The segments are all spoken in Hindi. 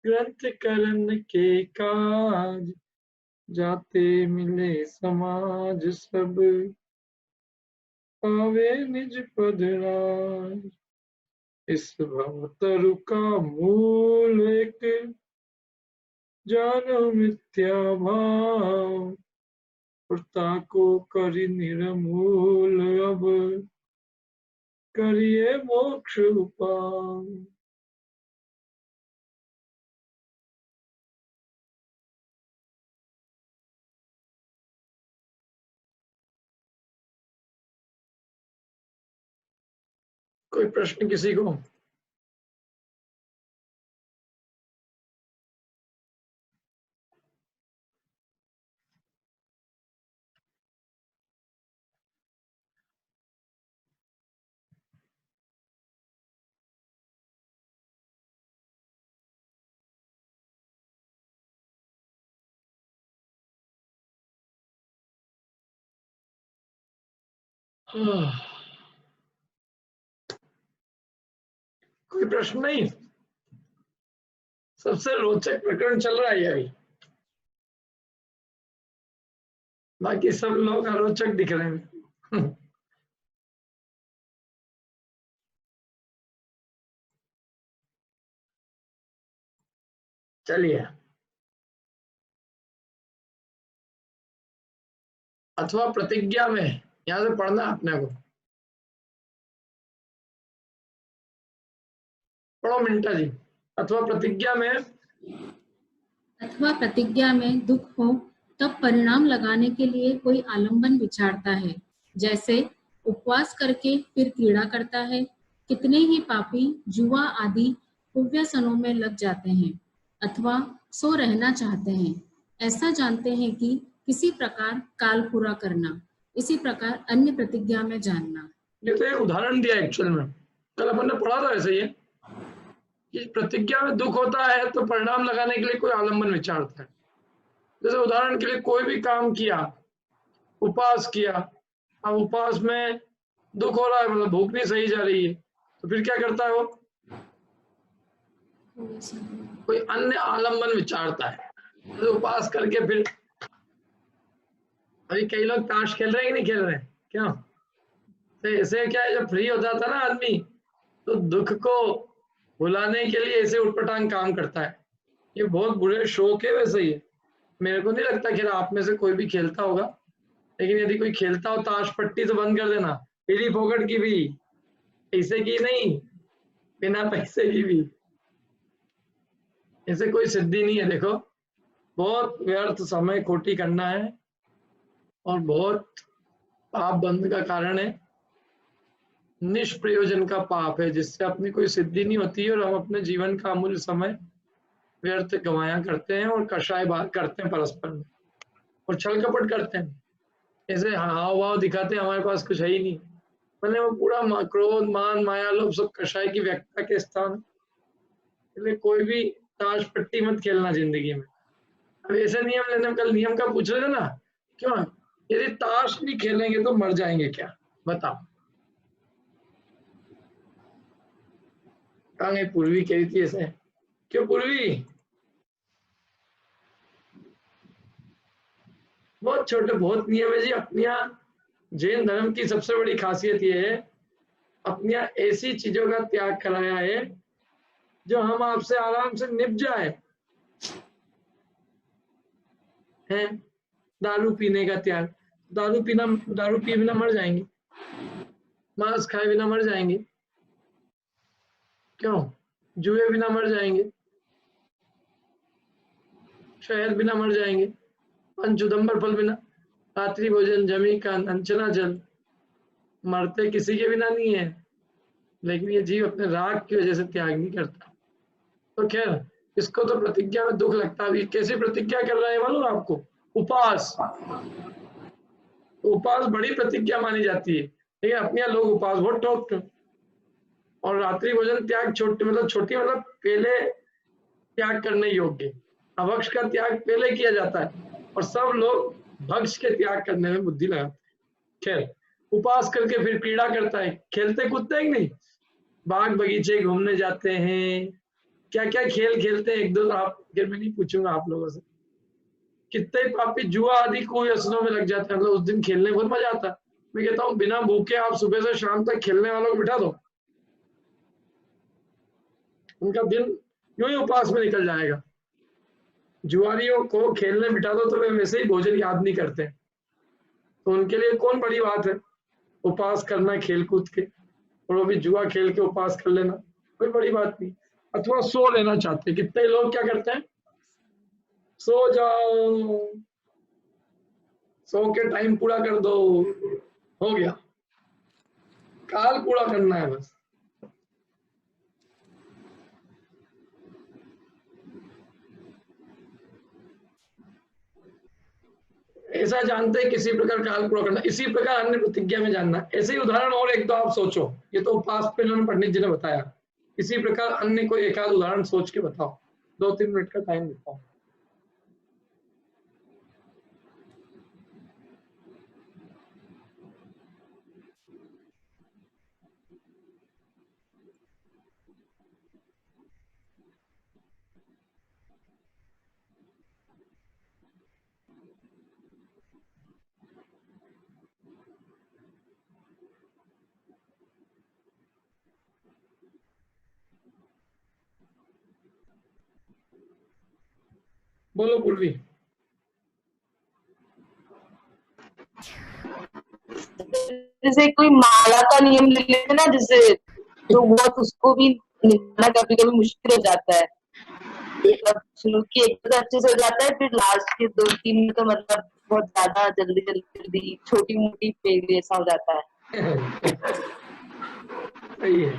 ग्रंथ करण के काज, जाते मिले समाज सब, पावे निज पद राज। इस भव तरु का मूल एक, जानो मिथ्या भाव, वृता को करि निर्मूल अब, करिए मोक्ष उपाय। कोई प्रश्न किसी को? कोई प्रश्न नहीं? सबसे रोचक प्रकरण चल रहा है अभी, बाकी सब लोग अरोचक दिख रहे हैं। चलिए, अथवा प्रतिज्ञा में यहां से पढ़ना अपने को। पढ़ो मिंटा जी। अथवा प्रतिज्ञा में दुख हो तब परिणाम लगाने के लिए कोई आलंबन विचारता है, जैसे उपवास करके फिर क्रीड़ा करता है। कितने ही पापी जुआ आदि कुव्यसनों में लग जाते हैं, अथवा सो रहना चाहते हैं, ऐसा जानते हैं कि किसी प्रकार काल पूरा करना, इसी प्रकार अन्य प्रतिज्ञा में जानना। ये तो एक उदाहरण दिया एक्चुअल में, कल अपन ने पढ़ा था ऐसे ही कि प्रतिज्ञा में दुख होता है तो परिणाम लगाने के लिए कोई आलंबन विचारता है। जैसे उदाहरण के लिए कोई भी काम किया, उपवास किया, अब उपवास में दुख हो रहा है, मतलब भूख नहीं सही जा रही है, तो फिर क्या करता है वो? कोई अन्य आलंबन विचारता है। तो उपवास करके फिर अभी कई लोग ताश खेल रहे हैं कि नहीं खेल रहे हैं क्या? तो ऐसे क्या है, जब फ्री होता था ना आदमी, तो दुख को भुलाने के लिए ऐसे उटपटांग काम करता है। ये बहुत बुरे शौक है वैसे ही। मेरे को नहीं लगता कि आप में से कोई भी खेलता होगा, लेकिन यदि कोई खेलता हो ताश पट्टी तो बंद कर देना, पीली फोकट की भी, पैसे की नहीं, बिना पैसे की भी। ऐसे कोई सिद्धि नहीं है। देखो, बहुत व्यर्थ समय खोटी करना है और बहुत पाप बंध का कारण है, निष्प्रयोजन का पाप है, जिससे अपनी कोई सिद्धि नहीं होती है और हम अपने जीवन का अमूल्य समय व्यर्थ गवाया करते हैं और कषाय बात करते हैं परस्पर में और छल कपट करते हैं। ऐसे हाव भाव दिखाते हैं हमारे पास कुछ है ही नहीं, मैंने वो पूरा क्रोध मान माया लोभ सब कषाय की व्यक्ता के स्थान। इसलिए कोई भी ताश पट्टी मत खेलना जिंदगी में। अब ऐसे नियम लेने, कल नियम का पूछ रहे थे ना, क्यों यदि ताश नहीं खेलेंगे तो मर जाएंगे क्या? बताओ। कहाँ पूर्वी कही थी ऐसे? क्यों पूर्वी? बहुत छोटे बहुत नियम है जी। अपनी जैन धर्म की सबसे बड़ी खासियत ये है, अपनी ऐसी चीजों का त्याग कराया है जो हम आपसे आराम से निप जाए। है दारू पीने का त्याग, दारू पी बिना मर जाएंगे, मांस खाए बिना मर जाएंगे, क्यों? जुए बिना मर जाएंगे, शहद बिना मर जाएंगे, पंचुदम्बर फल बिना, रात्रि भोजन जमी का अंचना जल, मरते किसी के बिना नहीं है, लेकिन ये जीव अपने राग की वजह से त्याग नहीं करता। तो खैर, इसको तो प्रतिज्ञा में दुख लगता है। कैसी प्रतिज्ञा कर रहा है मालूम आपको? उपवास। उपवास बड़ी प्रतिज्ञा मानी जाती है, लेकिन अपने लोग उपवास बहुत टोकते। और रात्रि भोजन त्याग छोटी मतलब पहले त्याग करने योग्य, अभक्ष का त्याग पहले किया जाता है और सब लोग भक्ष के त्याग करने में बुद्धि लगाते हैं। खैर, उपवास करके फिर क्रीड़ा करता है, खेलते कूदते हैं नहीं, बाग बगीचे घूमने जाते हैं, क्या क्या खेल खेलते हैं, एक दो आप, फिर मैं नहीं पूछूंगा आप लोगों से। कितने पापी जुआ आदि को व्यसनों में लग जाते हैं, मतलब उस दिन खेलने बहुत मजा आता है। मैं कहता हूँ बिना भूखे आप सुबह से शाम तक खेलने वालों को बिठा दो, उनका दिन यूं ही उपवास में निकल जाएगा। जुआरियों को खेलने बिठा दो तो वे वैसे ही भोजन याद नहीं करते, तो उनके लिए कौन बड़ी बात है उपवास करना खेल कूद के, और वो भी जुआ खेल के उपवास कर लेना, कोई बड़ी बात नहीं। अथवा सो लेना चाहते, कितने लोग क्या करते हैं, सो जाओ, सो के टाइम पूरा कर दो, हो गया, काल पूरा करना है बस। ऐसा जानते हैं किसी प्रकार काल पूरा करना, इसी प्रकार अन्य प्रतिज्ञा में जानना। ऐसे ही उदाहरण और एक दो आप सोचो, ये तो उपवास पे इन्होंने पंडित जी ने बताया, इसी प्रकार अन्य कोई एक आध उदाहरण सोच के बताओ, 2-3 मिनट का टाइम देता हूँ। बोलो पूर्वी। जैसे कोई माला का नियम ले लेते ना, जैसे तो बहुत उसको भी निभाना कभी कभी मुश्किल हो जाता है। एक बार शुरू की एक बार अच्छे से हो जाता है, फिर लास्ट के 2-3 में तो मतलब बहुत ज्यादा जल्दी जल्दी छोटी मोटी फेल ऐसा हो जाता है। सही है।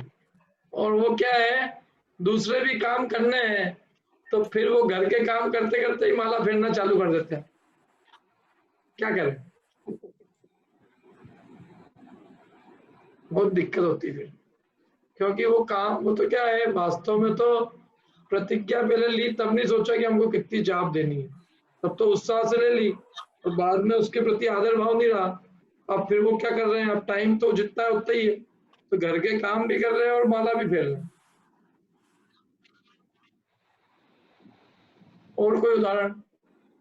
और वो क्या है, दूसरे भी काम करने हैं तो फिर वो घर के काम करते करते ही माला फेरना चालू कर देते हैं, क्या करें, बहुत दिक्कत होती है फिर। क्योंकि वो काम, वो तो क्या है वास्तव में तो प्रतिज्ञा पहले ली तब नहीं सोचा कि हमको कितनी जाप देनी है, तब तो उत्साह से ले ली और बाद में उसके प्रति आदर भाव नहीं रहा। अब फिर वो क्या कर रहे हैं, अब टाइम तो जितना है उतना ही है, तो घर के काम भी कर रहे हैं और माला भी फेर रहे हैं। और कोई उदाहरण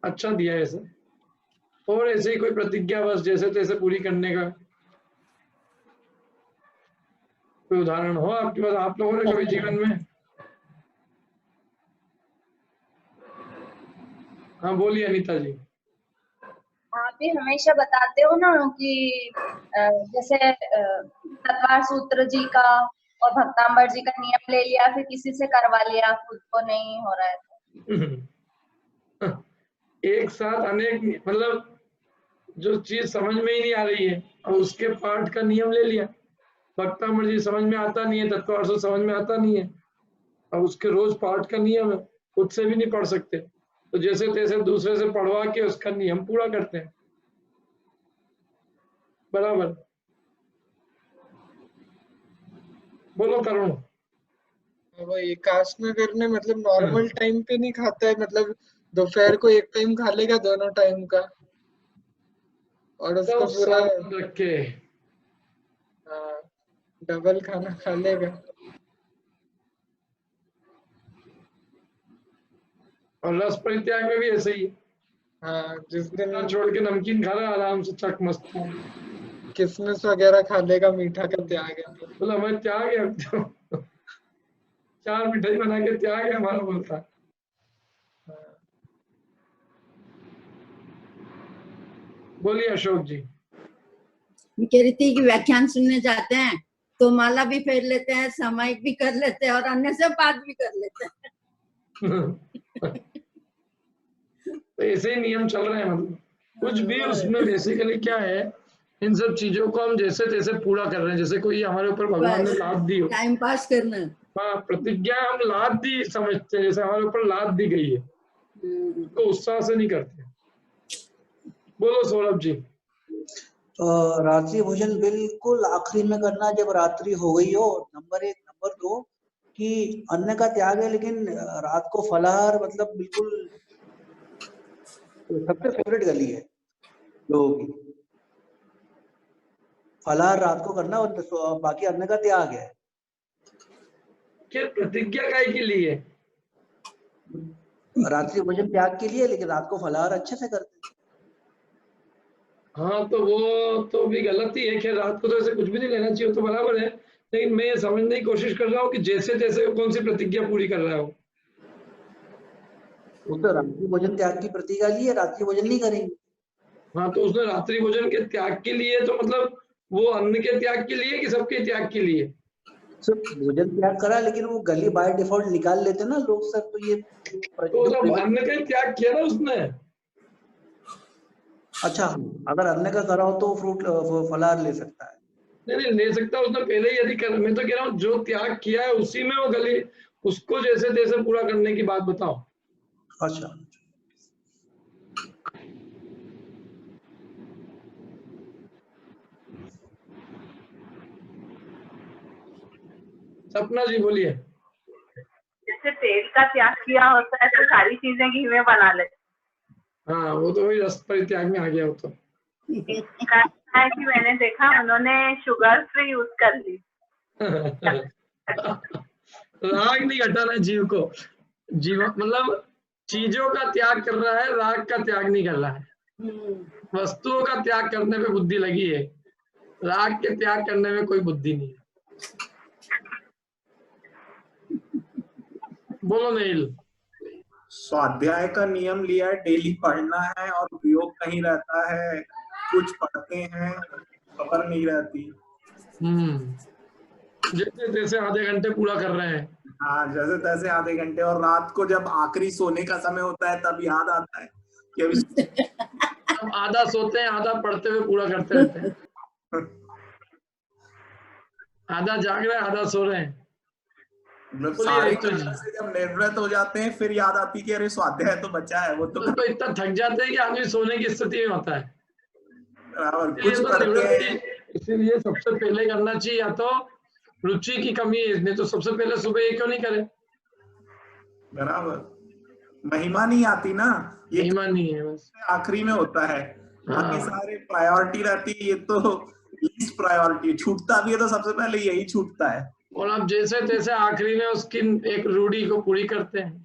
अच्छा दिया है ऐसे, और ऐसे ही कोई प्रतिज्ञा बस जैसे तैसे पूरी करने का कोई उदाहरण हो आपके पास, आप लोगों ने कभी जीवन में? हाँ बोलिए अनीता जी। आप भी हमेशा बताते हो ना कि जैसे तलवार सूत्र जी का और भक्तांबर जी का नियम ले लिया, फिर किसी से करवा लिया, खुद को नहीं हो रहा है तो। एक साथ अनेक, मतलब जो चीज समझ में ही नहीं आ रही है और उसके पाठ का नियम ले लिया। भक्तांबर जी समझ में आता नहीं है, तत्वार्थ समझ में आता नहीं है, अब उसके रोज पाठ का नियम है, खुद से भी नहीं पढ़ सकते, तो जैसे तैसे दूसरे से पढ़वा के उसका नियम पूरा करते हैं, बराबर। बोलो तरुण। वो एकादश में करने मतलब नॉर्मल टाइम पे नहीं खाता है, मतलब दोपहर को एक टाइम खा लेगा दोनों टाइम का, और उसको पूरा रख के डबल खाना खा लेगा। और रस परित्याग में भी ऐसे ही है। हाँ, जिस दिन छोड़ के नमकीन खा रहा है आराम से, चक मस्त किशमिश वगैरह खा लेगा, मीठा का त्याग है तो। बोला मैं त्याग है अब तो 4 मिठाई बना के त्याग है हमारा, बोलता। बोलिए अशोक जी। मैं कह रही थी कि व्याख्यान सुनने जाते हैं तो माला भी फेर लेते हैं, सामायिक भी कर लेते हैं और अन्य सब बात भी कर लेते हैं। तो ऐसे ही नियम चल रहे हैं, मतलब कुछ भी उसमें बेसिकली क्या है, इन सब चीजों को हम जैसे तैसे पूरा कर रहे हैं, जैसे कोई हमारे ऊपर भगवान ने लाद दी हो, टाइम पास करना। हाँ, प्रतिज्ञा हम लाद दी समझते हैं, जैसे हमारे ऊपर लाद दी गई है, तो उत्साह से नहीं करते। बोलो सौरभ जी। तो रात्रि भोजन बिल्कुल आखिरी में करना जब रात्रि हो गई हो, नंबर 1। नंबर 2 कि अन्न का त्याग है, लेकिन रात को फलाहार मतलब बिल्कुल सबसे फेवरेट गली है लोगों की, फलाहार रात को करना और बाकी अन्न का त्याग है। क्या प्रतिज्ञा काय के लिए? रात्रि भोजन त्याग के लिए, लेकिन रात को फलाहार अच्छे से करते हैं। हाँ, तो वो तो भी गलत ही है। खैर रात को तो ऐसे कुछ भी नहीं लेना चाहिए, तो बराबर है। लेकिन मैं ये समझने की कोशिश कर रहा हूँ कि जैसे तैसे कौन सी प्रतिज्ञा पूरी कर रहा हूँ। वो तो रात्रि भोजन त्याग की प्रतिज्ञा ली है, रात्रि भोजन नहीं करेंगे। हाँ, तो उसने रात्रि भोजन के त्याग के लिए, तो मतलब वो अन्न के त्याग के लिए कि सबके त्याग के लिए? सिर्फ भोजन त्याग करा, लेकिन वो गली बाय डिफॉल्ट निकाल लेते ना लोग सर, तो ये तो अन्न का त्याग किया ना उसने। अच्छा, अगर अन्न का करा हो तो फ्रूट फलाहार ले सकता है। नहीं ले सकता उसने पहले ही, यदि कर, मैं तो कह रहा हूँ जो त्याग किया है उसी में वो गली, उसको जैसे तैसे पूरा करने की बात बताओ। अच्छा, सपना जी बोलिए। जैसे तेल का त्याग किया होता है तो सारी चीजें घी में बना लेते। हाँ, वो तो वही रस परित्याग में आ गया। वो तो है कि मैंने देखा उन्होंने शुगर फ्री यूज कर ली। राग नहीं हटाना जीव को, जीव मतलब चीजों का त्याग कर रहा है, राग का त्याग नहीं कर रहा है। वस्तुओं का त्याग करने पे बुद्धि लगी है, राग के त्याग करने में कोई बुद्धि नहीं है। बोलो नील। स्वाध्याय का नियम लिया है, डेली पढ़ना है और उपयोग कहीं रहता है, कुछ पढ़ते हैं खबर नहीं रहती। जैसे तैसे आधे घंटे पूरा कर रहे हैं। हाँ, जैसे तैसे आधे घंटे, और रात को जब आखिरी सोने का समय होता है तब याद आता है कि अभी अब आधा सोते हैं, आधा पढ़ते हुए पूरा करते रहते हैं। आधा जाग रहे हैं, आधा सो रहे हैं। मतलब सारे से जब निर्वृत हो जाते हैं फिर याद आती कि अरे स्वाध्याय तो बचा है। वो तो इतना थक जाते हैं कि आदमी सोने की स्थिति में होता है। कुछ करते हैं। इसीलिए सबसे पहले करना चाहिए, या तो रुचि की कमी है, नहीं तो सबसे पहले सुबह ये क्यों नहीं करे? बराबर, महिमा नहीं आती ना, ये महिमा नहीं है, बस आखिरी में होता है। बाकी सारे प्रायोरिटी रहती है, ये तो लीस्ट प्रायोरिटी, छूटता भी है तो सबसे पहले यही छूटता है। और आप जैसे तैसे आखिरी में उसकी एक रूढ़ी को पूरी करते हैं।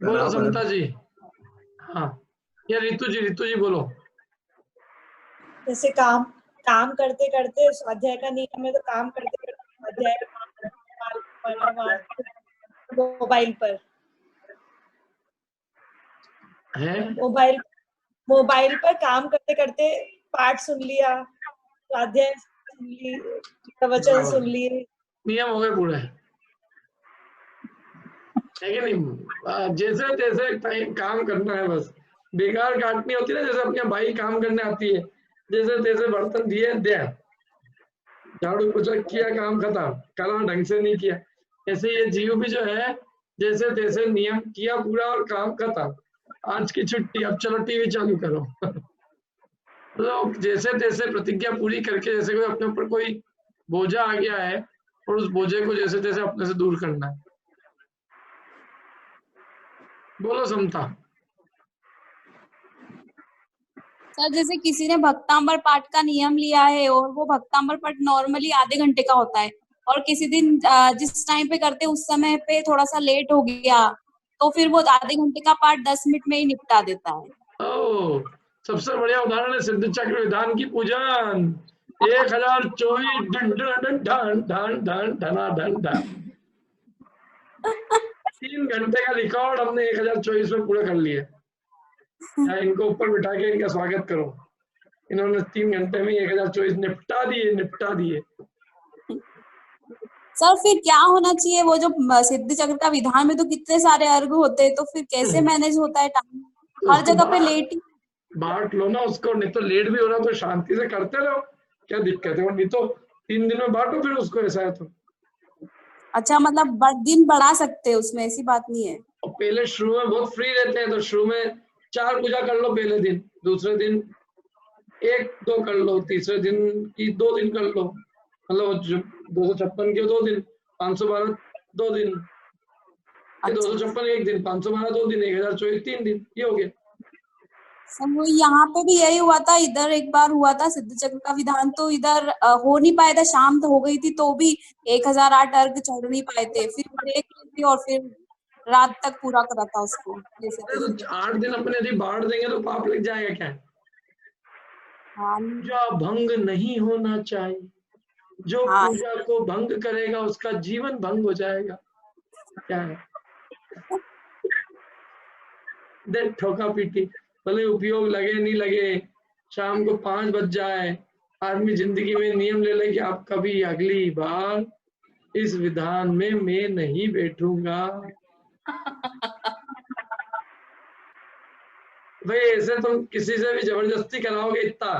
बोलो समता जी। हाँ, या रितु जी बोलो। जैसे काम करते करते स्वाध्याय का नियम है, तो काम करते करते स्वाध्याय मोबाइल पर है, मोबाइल पर काम करते करते पाठ सुन लिया, स्वाध्याय सुन ली, प्रवचन सुन लिए, नियम हो गए पूरे, है कि नहीं? जैसे तैसे टाइम काम करना है, बस बेकार काटनी होती है ना। जैसे अपने भाई काम करने आती है, जैसे तैसे बर्तन दिए दे, झाड़ू पोछा किया, काम खत्म, कला ढंग से नहीं किया। ऐसे ये जीव भी जो है, जैसे तैसे नियम किया पूरा और काम खत्म, आज की छुट्टी, अब चलो टीवी चालू करो। तो जैसे तैसे प्रतिज्ञा पूरी करके, जैसे कोई अपने ऊपर कोई बोझा आ गया है और उस बोझे को जैसे तैसे अपने से दूर करना है। बोलो समता। सर जैसे किसी ने भक्तांबर पाठ का नियम लिया है और वो भक्तांबर पाठ नॉर्मली आधे घंटे का होता है, और किसी दिन जिस टाइम पे करते उस समय पे थोड़ा सा लेट हो गया, तो फिर वो आधे घंटे का पाठ 10 मिनट में ही निपटा देता है। ओह, सबसे बढ़िया उदाहरण है सिद्ध चक्र विधान की पूजन। 1024 धन 3 घंटे का रिकॉर्ड हमने 1024 में पूरा कर लिया। इनको ऊपर बिठा के इनका स्वागत करो, इन्होंने 3 घंटे में 1024 निपटा दिए। सर फिर क्या होना चाहिए, वो जो सिद्ध चक्र का विधान में तो कितने सारे अर्घ होते हैं, तो फिर कैसे मैनेज होता है टाइम? हर जगह पे लेट ही बांट लो ना उसको, नहीं तो लेट भी हो रहा तो शांति से करते रहो, क्या दिक्कत है? नहीं तो 3 दिन में बांटो फिर उसको, ऐसा है तो। अच्छा, मतलब दिन बढ़ा सकते हैं उसमें, ऐसी बात नहीं है। और पहले शुरू में बहुत फ्री रहते हैं, तो शुरू में 4 पूजा कर लो पहले दिन, दूसरे दिन 1-2 कर लो, तीसरे दिन की 2 दिन कर लो, मतलब 256 के 2 दिन, 512 2 दिन, 256 1 दिन, 512 2 दिन, 1024 3 दिन, ये हो गया। सब वो यहाँ पे भी यही हुआ था, इधर एक बार हुआ था सिद्ध चक्र का विधान, तो इधर हो नहीं पाया था, शाम तो हो गई थी, तो भी 1008 अर्घ चढ़ नहीं पाए थे, फिर ब्रेक ली थी और फिर रात तक पूरा करा था उसको जैसे तो 8 दिन अपने यदि बांट देंगे तो पाप लग जाएगा क्या? हाँ पूजा भंग नहीं होना चाहिए, जो हाँ पूजा को भंग करेगा उसका जीवन भंग हो जाएगा। क्या है? देख ठोका पीटी, भले उपयोग लगे नहीं लगे, शाम को 5 बज जाए, आदमी जिंदगी में नियम ले ले कि आप कभी अगली बार इस विधान में मैं नहीं बैठूंगा। भाई ऐसे तुम किसी से भी जबरदस्ती कराओगे इतना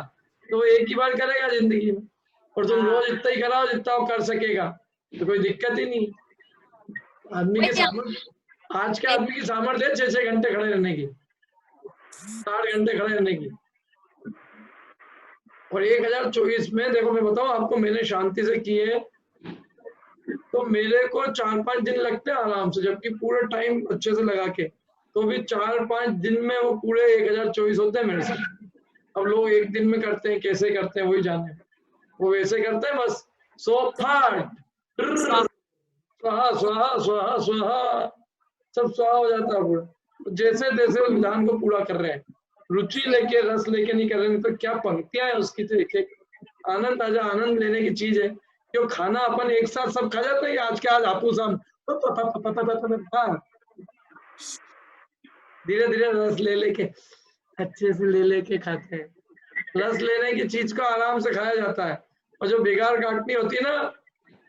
तो वो एक ही बार करेगा जिंदगी में, और तुम रोज इतना ही कराओ जितना वो कर सकेगा तो कोई दिक्कत ही नहीं। आदमी के सामर्थ्य, आज के आदमी की सामर्थ्य है 6-6 घंटे खड़े रहने की, 60 घंटे खड़े रहने की। और 1024 में देखो मैं बताऊं आपको, मैंने शांति से किए तो मेरे को 4-5 दिन लगते हैं आराम से, जबकि पूरा टाइम अच्छे से लगा के, तो भी 4-5 दिन में वो पूरे 1024 होते हैं मेरे से। अब लोग एक दिन में करते हैं, कैसे करते हैं वही जाने, वो वैसे करते हैं बस सोफाट स्वाहा स्वाहा स्वाहा स्वाहा सब स्वाहा हो जाता है पूरा, जैसे तैसे विधान को पूरा कर रहे हैं, रुचि लेके रस लेके नहीं कर रहे हैं। तो क्या पंक्तियां है उसकी, तो एक एक आनंद आजा, आनंद लेने की चीज है। जो खाना अपन एक साथ सब खा जाते हैं, आज के आज आपूस हम धीरे धीरे रस ले लेके अच्छे से ले लेके खाते हैं। रस लेने की चीज को आराम से खाया जाता है, और जो बेकार काटनी होती है ना,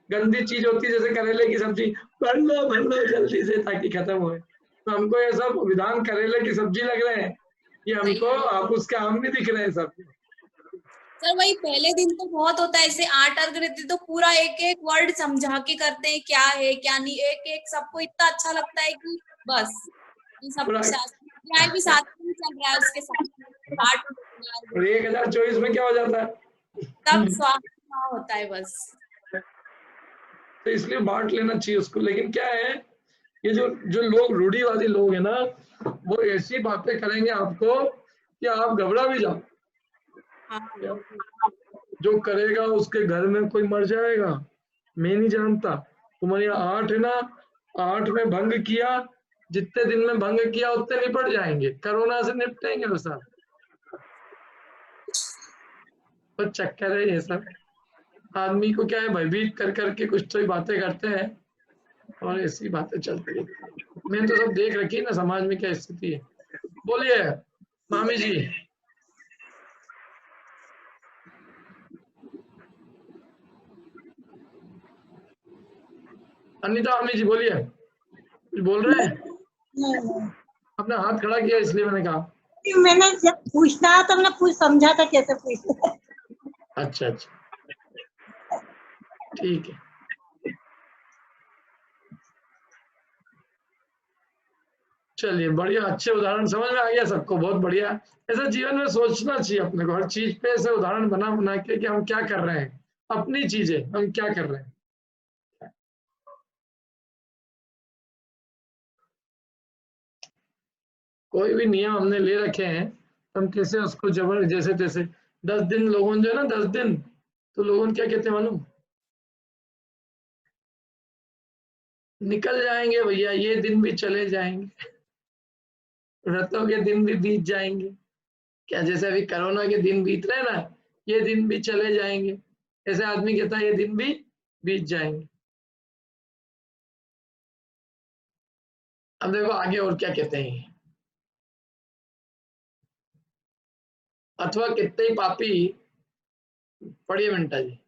गंदी चीज होती है जैसे करेले की सब्जी, भर लो जल्दी से ताकि खत्म हो। तो हमको ये सब विधान करेले की सब्जी लग रहे हैं, ये हमको आप उसके आम नहीं दिख रहे हैं सब। सर वही पहले दिन तो बहुत होता है, ऐसे 8 अर्घ रहते तो पूरा एक एक वर्ड समझा के करते हैं क्या है क्या नहीं, एक एक सबको इतना अच्छा लगता है कि बस ये सब शास्त्र भी साथ में चल रहा है उसके साथ। 1024 में क्या हो जाता है, तब स्वाहा होता है बस। तो इसलिए बांट लेना चाहिए उसको। लेकिन क्या है, ये जो लोग रूढ़िवादी लोग है ना, वो ऐसी बातें करेंगे आपको कि आप घबरा भी जाओ। जो करेगा उसके घर में कोई मर जाएगा, मैं नहीं जानता। तुम्हारे 8 है ना, 8 में भंग किया, जितने दिन में भंग किया उतने निपट जाएंगे, कोरोना से निपटेंगे वो सब। तो चक्कर है ये सब, आदमी को क्या है भयभीत कर करके कुछ तो ही बातें करते हैं और ऐसी बातें चलती है। मैंने तो सब देख रखी है ना समाज में क्या स्थिति है। बोलिए मामी जी। अनिता मामी जी बोलिए, कुछ बोल रहे हैं? अपना हाथ खड़ा किया इसलिए मैंने कहा। मैंने जब पूछना तो मैंने कुछ समझा था कैसे पूछना। अच्छा अच्छा ठीक है। चलिए बढ़िया, अच्छे उदाहरण समझ में आ गया सबको, बहुत बढ़िया। ऐसा जीवन में सोचना चाहिए अपने को, हर चीज पे ऐसे उदाहरण बना बना के कि हम क्या कर रहे हैं, अपनी चीजें हम क्या कर रहे हैं। कोई भी नियम हमने ले रखे हैं, हम कैसे उसको जबर जैसे तैसे 10 दिन लोगों जो है ना 10 दिन, तो लोगों क्या कहते हैं मालूम, निकल जाएंगे भैया, ये दिन भी चले जाएंगे, व्रतों के दिन भी बीत जाएंगे। क्या जैसे अभी कोरोना के दिन बीत रहे हैं ना, ये दिन भी चले जाएंगे, ऐसे आदमी कहता है ये दिन भी बीत जाएंगे। अब देखो आगे और क्या कहते हैं, अथवा कितने ही पापी, पढ़िए मिंटा जी।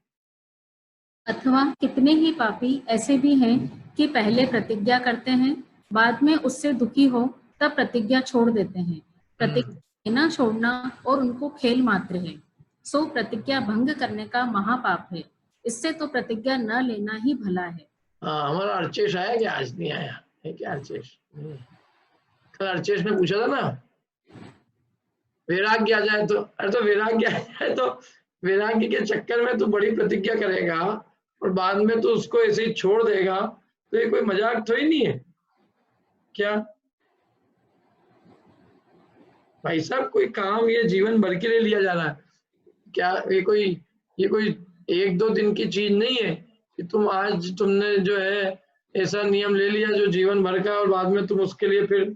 अथवा कितने ही पापी ऐसे भी हैं कि पहले प्रतिज्ञा करते हैं, बाद में उससे दुखी हो तब प्रतिज्ञा छोड़ देते हैं। प्रतिज्ञा लेना छोड़ना और उनको खेल मात्र है, सो प्रतिज्ञा भंग करने का महापाप है। इससे तो प्रतिज्ञा न लेना ही भला है। हाँ, हमारा अर्चेश आया क्या? आज नहीं आया है क्या अर्चेश? कल अर्चेश ने पूछा था ना, वैराग्य आ जाए तो, अरे तो वैराग्य आ जाए तो वैराग्य के चक्कर में तू बड़ी प्रतिज्ञा करेगा और बाद में तू उसको ऐसे ही छोड़ देगा, तो ये कोई मजाक तो ही नहीं है क्या भाई साहब? कोई काम ये जीवन भर के लिए लिया जा रहा है क्या? ये कोई 1-2 दिन की चीज नहीं है कि तुम आज तुमने जो है ऐसा नियम ले लिया जो जीवन भर का, और बाद में तुम उसके लिए फिर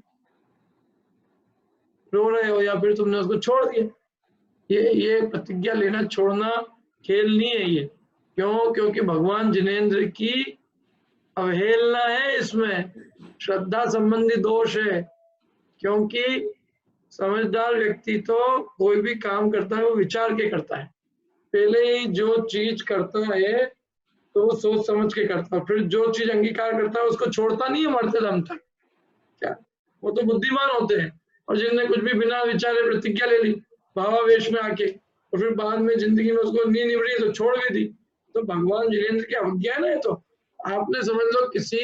रो रहे हो या फिर तुमने उसको छोड़ दिया। ये प्रतिज्ञा लेना छोड़ना खेल नहीं है ये। क्यों? क्योंकि भगवान जिनेंद्र की अवहेलना है, इसमें श्रद्धा संबंधी दोष है। क्योंकि समझदार व्यक्ति तो कोई भी काम करता है वो विचार के करता है, पहले ही जो चीज करता है तो वो सोच समझ के करता है, फिर जो चीज अंगीकार करता है उसको छोड़ता नहीं है मरते दम तक। क्या वो तो बुद्धिमान होते हैं, और जिनने कुछ भी बिना विचारे प्रतिज्ञा ले ली भावावेश में आके, और फिर बाद में जिंदगी में उसको नहीं निभरी तो छोड़ भी दी। तो भगवान जिनेंद्र की अवज्ञा है। तो आपने समझ लो किसी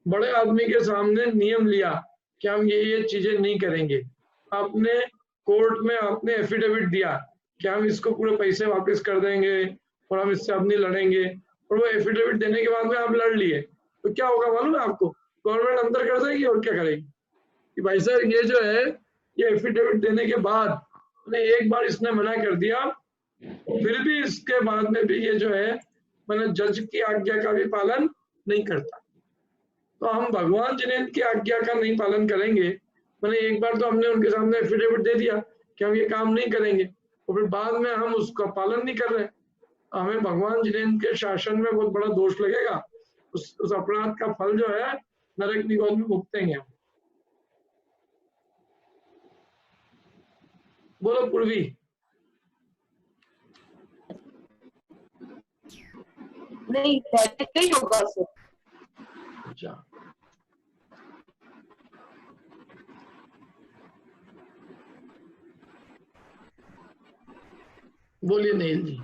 बड़े आदमी के सामने नियम लिया कि हम ये चीजें नहीं करेंगे, आपने कोर्ट में आपने एफिडेविट दिया कि हम इसको पूरे पैसे वापस कर देंगे और हम इससे अब नहीं लड़ेंगे, और वो एफिडेविट देने के बाद में आप लड़ लिए, तो क्या होगा मालूम है आपको? गवर्नमेंट अंदर कर देगी और क्या करेगी कि भाई सर ये जो है ये एफिडेविट देने के बाद एक बार इसने मना कर दिया, फिर भी इसके बाद में भी ये जो है मैंने जज की आज्ञा का भी पालन नहीं करता। तो हम भगवान जिनेंद्र की आज्ञा का नहीं पालन करेंगे। मैंने एक बार तो हमने उनके सामने एफिडेविट दे दिया कि हम ये काम नहीं करेंगे, और फिर बाद में हम उसका पालन नहीं कर रहे, हमें भगवान जिनेंद्र के शासन में बहुत बड़ा दोष लगेगा। उस अपराध का फल जो है नरक निगोद में भुगतेंगे हम। बोलो पूर्वी। नहीं नहीं होगा सर। अच्छा, बोलिए नील जी।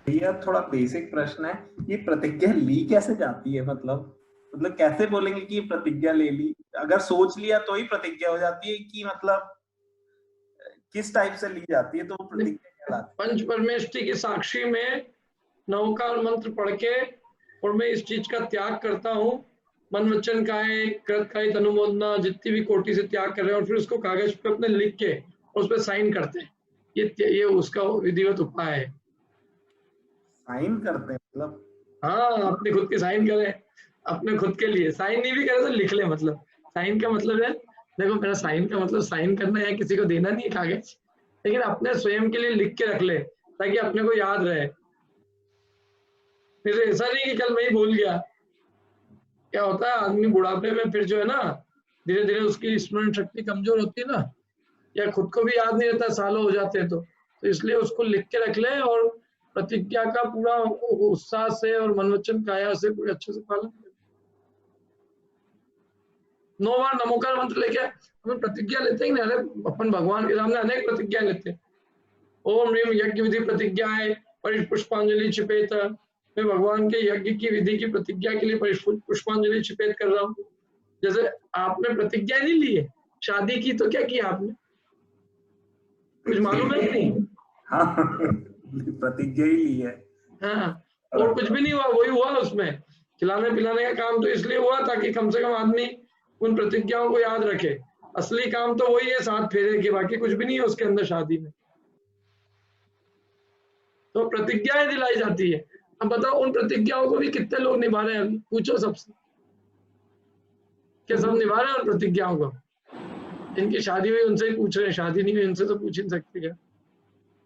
भैया थोड़ा बेसिक प्रश्न है, ये प्रतिज्ञा ली कैसे जाती है? मतलब कैसे बोलेंगे कि प्रतिज्ञा ले ली? अगर सोच लिया तो ही प्रतिज्ञा हो जाती है कि मतलब किस टाइप से ली जाती है तो प्रतिज्ञा कहलाती है? पंच परमेष्टि की साक्षी में नवकार मंत्र पढ़ के और मैं इस चीज का त्याग करता हूँ, मन वचन काये कृत कायित अनुमोदना जितनी भी कोटि से त्याग कर रहे हैं, और फिर उसको कागज पे अपने लिख के उस पर साइन करते हैं, ये उसका विधिवत उपाय है। साइन करते हैं मतलब? हाँ, अपने खुद के साइन करें, अपने खुद के लिए साइन नहीं भी करे तो लिख ले। मतलब साइन का मतलब है, देखो मेरा साइन का मतलब साइन करना है, किसी को देना नहीं है कागज, लेकिन अपने स्वयं के लिए लिख के रख ले ताकि अपने को याद रहे। फिर ऐसा नहीं कि कल मैं ही भूल गया। क्या होता है आदमी बुढ़ापे में फिर जो है ना धीरे धीरे उसकी स्मरण शक्ति कमजोर होती है ना, या खुद को भी याद नहीं रहता, सालों हो जाते हैं। तो इसलिए उसको लिख के रख ले और प्रतिज्ञा का पूरा उत्साह से और मन वचन काया से पूरे अच्छे से पालन करें। 9 बार नमोकार मंत्र लेके हम प्रतिज्ञा लेते हैं। अरे अपन भगवान के सामने अनेक प्रतिज्ञा लेते हैं। ओम ह्रीम यज्ञ विधि प्रतिज्ञा है, पुष्पांजलि छिपेत, मैं भगवान के यज्ञ की विधि की प्रतिज्ञा के लिए पुष्पांजलि छिपेत कर रहा हूँ। जैसे आपने प्रतिज्ञा नहीं ली है शादी की, तो क्या किया आपने? कुछ मालूम है कि नहीं? हाँ, प्रतिज्ञा ही ली है। हाँ, और कुछ भी नहीं हुआ, वही हुआ उसमें। खिलाने पिलाने का काम तो इसलिए हुआ ताकि कम से कम आदमी उन प्रतिज्ञाओं को याद रखे। असली काम तो वही है 7 फेरे के, बाकी कुछ भी नहीं है उसके अंदर शादी में। तो प्रतिज्ञाएं दिलाई जाती है। अब बताओ उन प्रतिज्ञाओं को भी कितने लोग निभा रहे हैं? पूछो सबसे, क्या सब निभा रहे हैं उन प्रतिज्ञाओं को? जिनकी शादी हुई उनसे ही पूछ रहे हैं, शादी नहीं हुई उनसे तो पूछ ही नहीं सकते। क्या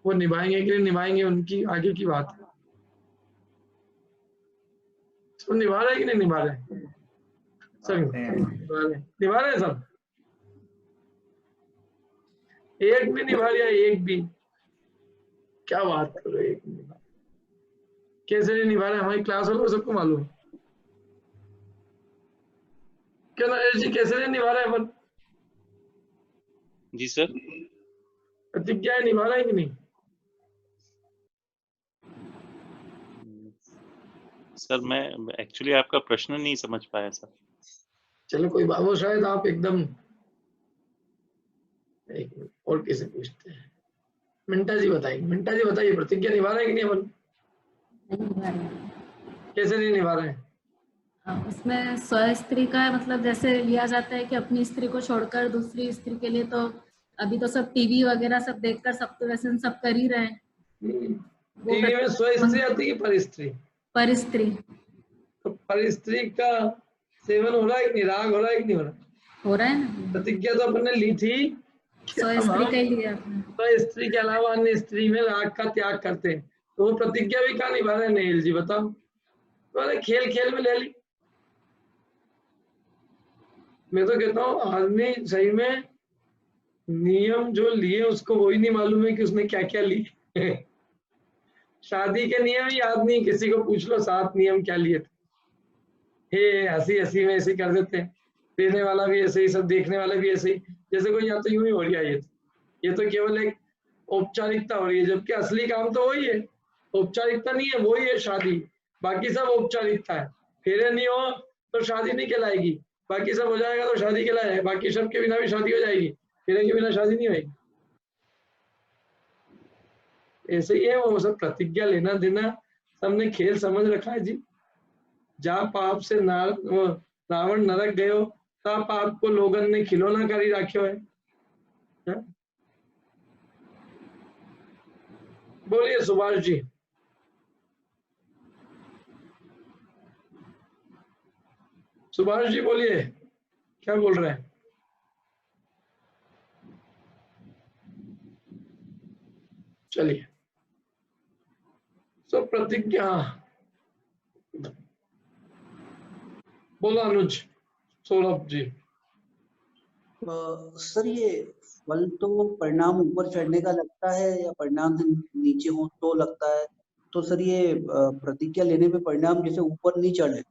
वो निभाएंगे कि नहीं निभाएंगे, उनकी आगे की बात है। सब निभा रहे हैं कि नहीं निभा रहे? सब निभा रहे हैं सब। एक भी निभा लिया, एक भी? क्या बात कर रहे हो, एक भी निभा? कैसे नहीं निभा रहे? हमारी क्लास वालों को सबको मालूम है। क्या नरेश जी, कैसे नहीं निभा रहे अपन? जी सर। प्रतिज्ञा निभा रहे हैं कि नहीं? सर मैं एक्चुअली आपका प्रश्न नहीं समझ पाया सर। चलो कोई बात, वो शायद आप एकदम और किसे पूछते हैं। मिंटा जी बताइए, मिंटा जी बताइए, प्रतिज्ञा निभा रहे हैं कि नहीं अपन? नहीं निभा रहे। कैसे नहीं निभा रहे हैं? उसमें स्व स्त्री का मतलब जैसे लिया जाता है कि अपनी स्त्री को छोड़कर दूसरी स्त्री के लिए, तो अभी तो सब टीवी वगैरह सब देखकर सब तो वैसे सब कर ही रहे हैं। टीवी में स्व स्त्री आती है कि पर स्त्री? पर स्त्री। तो पर स्त्री का सेवन हो रहा है कि नहीं, राग हो रहा है कि नहीं हो रहा? हो रहा है ना। प्रतिज्ञा तो अपन ने ली थी कि सो अब स्त्री हम का ही लिया आपने। तो स्त्री के अलावा अन्य स्त्री में राग का त्याग करते हैं, तो वो प्रतिज्ञा भी कहाँ निभा रहे हैं नेहिल जी, बताओ? तो खेल खेल में ले ली। मैं तो कहता हूँ आदमी सही में नियम जो लिए उसको वही नहीं मालूम है कि उसने क्या क्या लिए। शादी के नियम ही याद नहीं, किसी को पूछ लो 7 नियम क्या लिए थे। हे हंसी हंसी में ऐसे कर देते हैं, देने वाला भी ऐसे ही, सब देखने वाला भी ऐसे ही, जैसे कोई या तो यूं ही हो रही है, ये तो केवल एक औपचारिकता हो रही है, जबकि असली काम तो वही है। औपचारिकता नहीं है, वही है शादी, बाकी सब औपचारिकता है। फेरे नहीं हो तो शादी नहीं कहलाएगी, बाकी सब हो जाएगा तो शादी कहलाएगा, बाकी सब के बिना भी शादी हो जाएगी, फेरे के बिना शादी नहीं होगी। ऐसे ही है वो सब, प्रतिज्ञा लेना देना सबने खेल समझ रखा है जी। जा पाप से रावण नरक गयो, ता पाप को लोगन ने खिलौना करी राख्यो है। बोलिए सुभाष जी। सुभाष जी बोलिए, क्या बोल रहे हैं? चलिए, तो प्रतिज्ञा बोला अनुज। सौरभ जी। सर ये फल तो परिणाम ऊपर चढ़ने का लगता है या परिणाम से नीचे हो तो लगता है, तो सर ये प्रतिज्ञा लेने पे परिणाम जैसे ऊपर नहीं चढ़े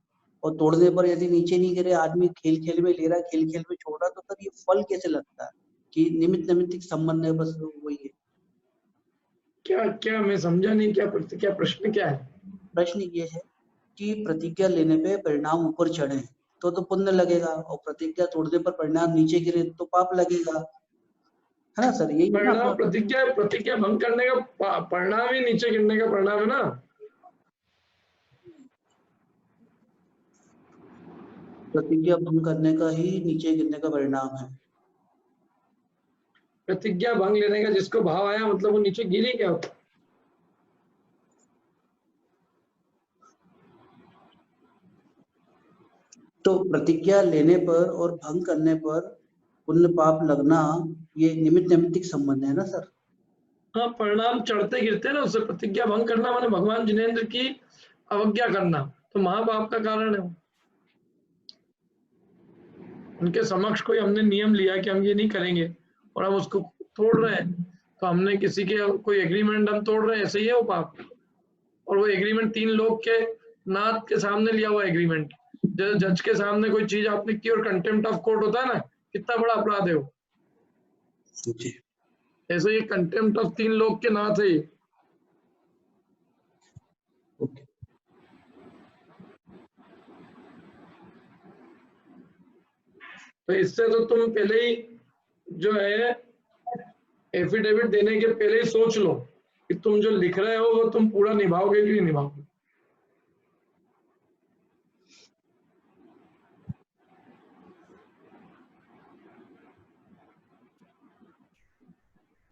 और तोड़ने पर यदि नीचे नहीं गिरे, आदमी खेल खेल में ले रहा है, खेल खेल में छोड़ रहा, तो सर ये फल कैसे लगता है कि निमित्त नैमित्तिक संबंध है, बस वही है। क्या क्या मैं समझा नहीं, क्या प्रश्न क्या है? प्रश्न ये है कि प्रतिज्ञा लेने पे परिणाम ऊपर चढ़े तो पुण्य लगेगा, और प्रतिज्ञा तोड़ने पर परिणाम नीचे गिरे तो पाप लगेगा, है ना सर? यही परिणाम प्रतिज्ञा भंग करने का परिणाम ही नीचे गिरने का परिणाम है ना। प्रतिज्ञा भंग करने का ही नीचे गिरने का परिणाम है। प्रतिज्ञा भंग लेने का जिसको भाव आया मतलब वो नीचे गिरी क्या होता? तो प्रतिज्ञा लेने पर और भंग करने पर पुण्य पाप लगना ये निमित्त नैमित्तिक संबंध है ना सर? हाँ, परिणाम चढ़ते गिरते ना, उससे प्रतिज्ञा भंग करना माने भगवान जिनेंद्र की अवज्ञा करना, तो महापाप का कारण है। उनके समक्ष कोई हमने नियम लिया कि हम ये नहीं करेंगे और हम उसको तोड़ रहे हैं, तो हमने किसी के कोई एग्रीमेंट हम तोड़ रहे हैं, ऐसे ही है वो पाप। और वो एग्रीमेंट 3 लोग के नाथ के सामने लिया हुआ एग्रीमेंट, जैसे जज के सामने कोई चीज आपने की और कंटेम्प्ट ऑफ कोर्ट होता है ना, कितना बड़ा अपराध है वो, ऐसे ये कंटेम्प्ट ऑफ 3 लोग के नाथ है। तो इससे तो तुम पहले ही जो है एफिडेविट देने के पहले ही सोच लो कि तुम जो लिख रहे हो वो तुम पूरा निभाओगे कि नहीं निभाओगे।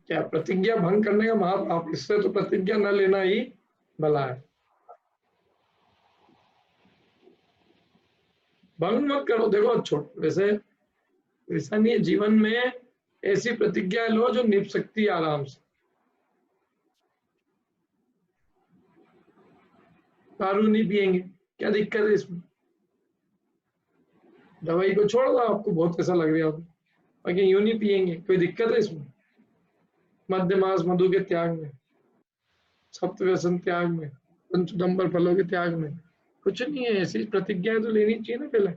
क्या प्रतिज्ञा भंग करने का महापाप, इससे तो प्रतिज्ञा न लेना ही भला है। भंग मत करो, देखो छोट वैसे ऐसा नहीं है, जीवन में ऐसी प्रतिज्ञा लो जो निभ सकती है आराम से। दारू नहीं पिएंगे, क्या दिक्कत है इसमें? दवाई को छोड़ दो, आपको बहुत ऐसा लग रहा है, बाकी यूं नहीं पिएंगे, कोई दिक्कत है इसमें? मध्यमास मधु के त्याग में, सप्तव्यसन त्याग में, पंचडंबर फलों के त्याग में कुछ नहीं है। ऐसी प्रतिज्ञाएं तो लेनी चाहिए ना पहले।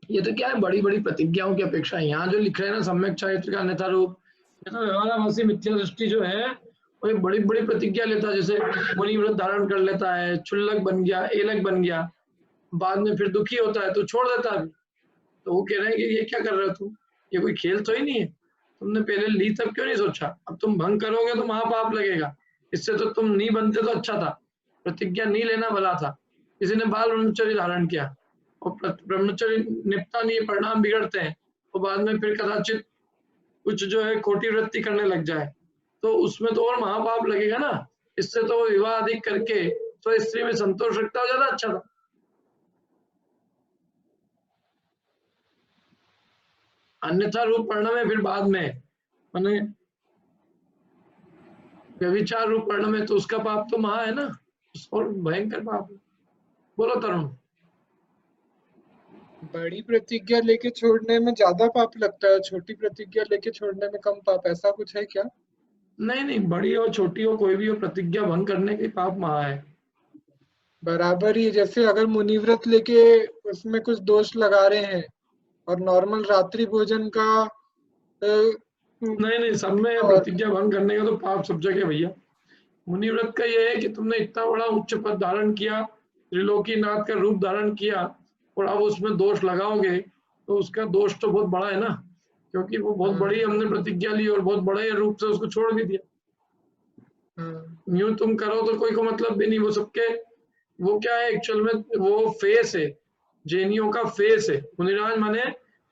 ये तो क्या है, बड़ी बड़ी प्रतिज्ञाओं की अपेक्षा है। यहाँ जो लिख रहे हैं ना, सम्यक चारित्र का अन्यथा रूप, ये तो व्यवहाराभासी मिथ्या दृष्टि जो है वो एक बड़ी बड़ी प्रतिज्ञा लेता है, जैसे मुनि व्रत धारण कर लेता है, क्षुल्लक बन गया, एलक बन गया, बाद में फिर दुखी होता है तो छोड़ देता है। तो वो कह रहे हैं कि ये क्या कर रहे हो तुम, ये कोई खेल तो ही नहीं है, तुमने पहले ली तब क्यों नहीं सोचा? अब तुम भंग करोगे तो महापाप लगेगा, इससे तो तुम नहीं बनते तो अच्छा था, प्रतिज्ञा नहीं लेना भला था। किसी ने बाल ब्रह्मचर्य धारण किया और ब्रह्मचर्य निपटा नहीं, परिणाम बिगड़ते हैं, तो बाद में फिर कदाचित कुछ जो है खोटी वृत्ति करने लग जाए, तो उसमें तो और महापाप लगेगा ना। इससे तो विवाह अधिक करके तो स्त्री में संतोष रखता हो ज्यादा अच्छा था। अन्यथा रूप वर्ण में फिर बाद में माने व्यभिचार रूप वर्ण में तो उसका पाप तो महा है ना, और भयंकर पाप है। बोलो तरुण। बड़ी प्रतिज्ञा लेके छोड़ने में ज्यादा पाप लगता है, छोटी प्रतिज्ञा लेके छोड़ने में कम पाप, ऐसा कुछ है क्या? नहीं नहीं, बड़ी हो छोटी हो कोई भी हो, प्रतिज्ञा भंग करने के पाप महा है। बराबर ही, जैसे अगर मुनिव्रत लेके उसमें कुछ दोष लगा रहे हैं और नॉर्मल रात्रि भोजन का नहीं नहीं, सब में प्रतिज्ञा भंग करने का तो पाप सब जगह भैया। मुनिव्रत का ये है कि तुमने इतना बड़ा उच्च पद धारण किया, त्रिलोकीनाथ का रूप धारण किया, और अब उसमें दोष लगाओगे तो उसका दोष तो बहुत बड़ा है ना, क्योंकि वो बहुत बड़ी हमने प्रतिज्ञा ली और बहुत बड़े रूप से उसको छोड़ भी दिया। यूं तुम करो तो कोई को मतलब भी नहीं, वो सबके वो क्या है एक्चुअल में, वो फेस है, जैनियों का फेस है। मुनिराज माने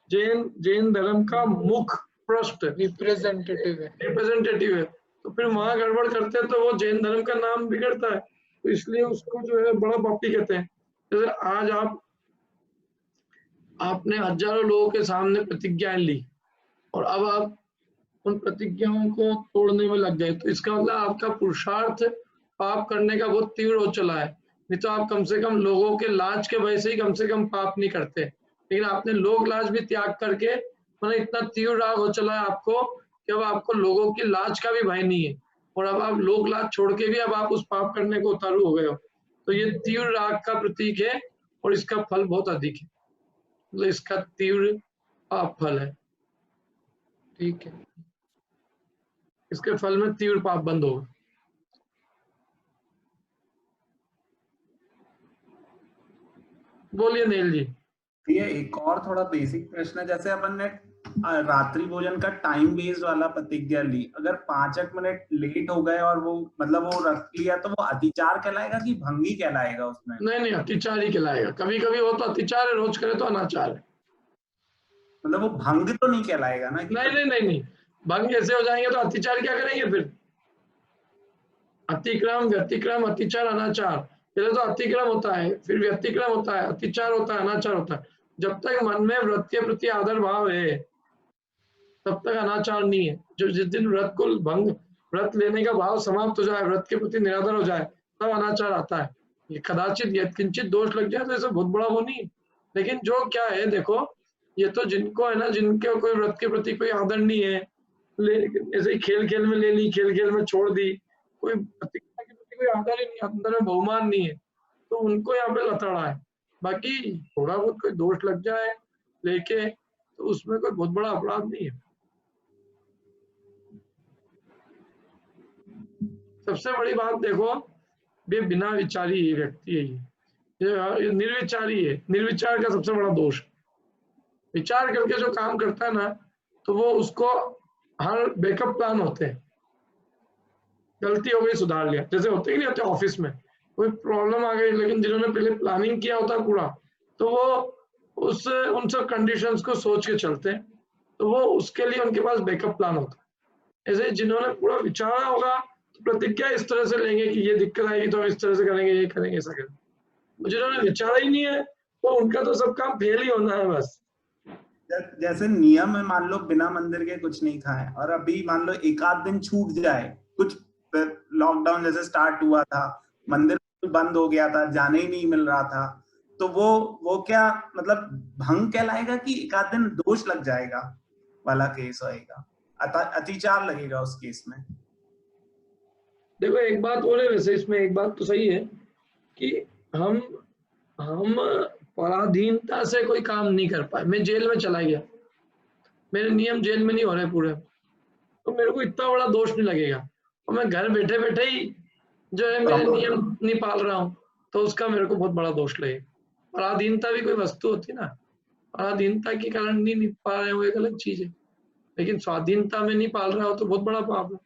जैन धर्म का मुख पृष्ठ रिप्रेजेंटेटिव है। तो फिर वहां गड़बड़ करते हैं तो वो जैन धर्म का नाम बिगड़ता है, तो इसलिए उसको जो है बड़ा पापी कहते हैं। जैसे आज आपने हजारों लोगों के सामने प्रतिज्ञाएं ली और अब आप उन प्रतिज्ञाओं को तोड़ने में लग गए, तो इसका मतलब आपका पुरुषार्थ पाप करने का बहुत तीव्र हो चला है। नहीं तो आप कम से कम लोगों के लाज के वजह से ही कम से कम पाप नहीं करते, लेकिन आपने लोक लाज भी त्याग करके मतलब इतना तीव्र राग हो चला है आपको कि अब आपको लोगों की लाज का भी भय नहीं है, और अब आप लोक लाज छोड़ के भी अब आप उस पाप करने को उतारू हो गए हो। तो ये तीव्र राग का प्रतीक है और इसका फल बहुत अधिक है, तो इसका तीव्र पाप फल है। ठीक है, इसके फल में तीव्र पाप बंद होगा। बोलिए नील जी। ये एक और थोड़ा बेसिक प्रश्न है, जैसे अपन ने रात्रि भोजन का टाइम बेस्ड वाला प्रतिज्ञा ली, अगर 5 मिनट लेट हो गए और वो मतलब वो रख लिया तो वो अतिचार कहलाएगा कि भंगी कहलाएगा उसमें? नहीं नहीं, अतिचार ही कहलाएगा। कभी कभी वो तो अतिचार है, रोज करे तो अनाचार है। मतलब वो भंग तो नहीं कहलाएगा ना? नहीं नहीं नहीं नहीं, भंग ऐसे हो जाएंगे तो अतिचार क्या करेंगे फिर? अतिक्रम, व्यतिक्रम, अतिचार, अनाचार। पहले तो अतिक्रम होता है, फिर व्यतिक्रम होता है, अतिचार होता है, अनाचार होता है। जब तक मन में व्रत के प्रति आदर भाव है तब तक अनाचार नहीं है। जो जिस दिन व्रत को भंग, व्रत लेने का भाव समाप्त हो जाए, व्रत के प्रति निरादर हो जाए, तब अनाचार आता है। ये कदाचित यत्किंचित दोष लग जाए तो ऐसा बहुत बड़ा वो नहीं है। लेकिन जो क्या है देखो, ये तो जिनको है ना, जिनके कोई व्रत के प्रति कोई आदर नहीं है, ऐसे ही खेल खेल में ले ली, खेल खेल में छोड़ दी, कोई प्रतिज्ञा के प्रति कोई आदर ही नहीं, अंदर में बहुमान नहीं है, तो उनको यहाँ पे लताड़ा है। बाकी थोड़ा बहुत कोई दोष लग जाए लेके तो उसमें कोई बहुत बड़ा अपराध नहीं है। सबसे बड़ी बात देखो, ये बिना विचारी व्यक्ति है, ये निर्विचारी है। निर्विचार का सबसे बड़ा दोष, विचार करके जो काम करता है ना, तो वो उसको हर बैकअप प्लान होते हैं। गलती हो गई सुधार लिया, जैसे होते ही नहीं होते ऑफिस में, कोई प्रॉब्लम आ गई, लेकिन जिन्होंने पहले प्लानिंग किया होता पूरा, तो वो उन सब कंडीशंस को सोच के चलते हैं, तो वो उसके लिए उनके पास बैकअप प्लान होता है। ऐसे जिन्होंने पूरा विचारा होगा तो प्रतिज्ञा इस तरह से लेंगे कि ये दिक्कत आएगी तो इस तरह से करेंगे, ये करेंगे, ऐसा करेंगे। जिन्होंने विचारा ही नहीं है तो उनका तो सब काम फेल ही होना है बस। जैसे नियम है, मान लो बिना मंदिर के कुछ नहीं खाए, और अभी मान लो एक आध दिन छूट जाए, कुछ लॉकडाउन जैसे स्टार्ट हुआ था, मंदिर बंद हो गया था, जाने ही नहीं मिल रहा था, तो वो क्या मतलब भंग कहलाएगा कि एक आध दिन दोष लग जाएगा वाला केस होएगा, अतिचार लगेगा उस केस में? देखो एक बात और है, वैसे इसमें एक बात तो सही है कि हम पराधीनता से कोई काम नहीं कर पाए। मैं जेल में चला गया, मेरे नियम जेल में नहीं हो रहे पूरे, तो मेरे को इतना बड़ा दोष नहीं लगेगा। और मैं घर बैठे बैठे ही जो है मेरे नियम नहीं पाल रहा हूँ, तो उसका मेरे को बहुत बड़ा दोष लगेगा। पराधीनता भी कोई वस्तु होती है ना, पराधीनता के कारण नहीं पा रहे हो एक अलग चीज है, लेकिन स्वाधीनता में नहीं पाल रहा हो तो बहुत बड़ा पाप है।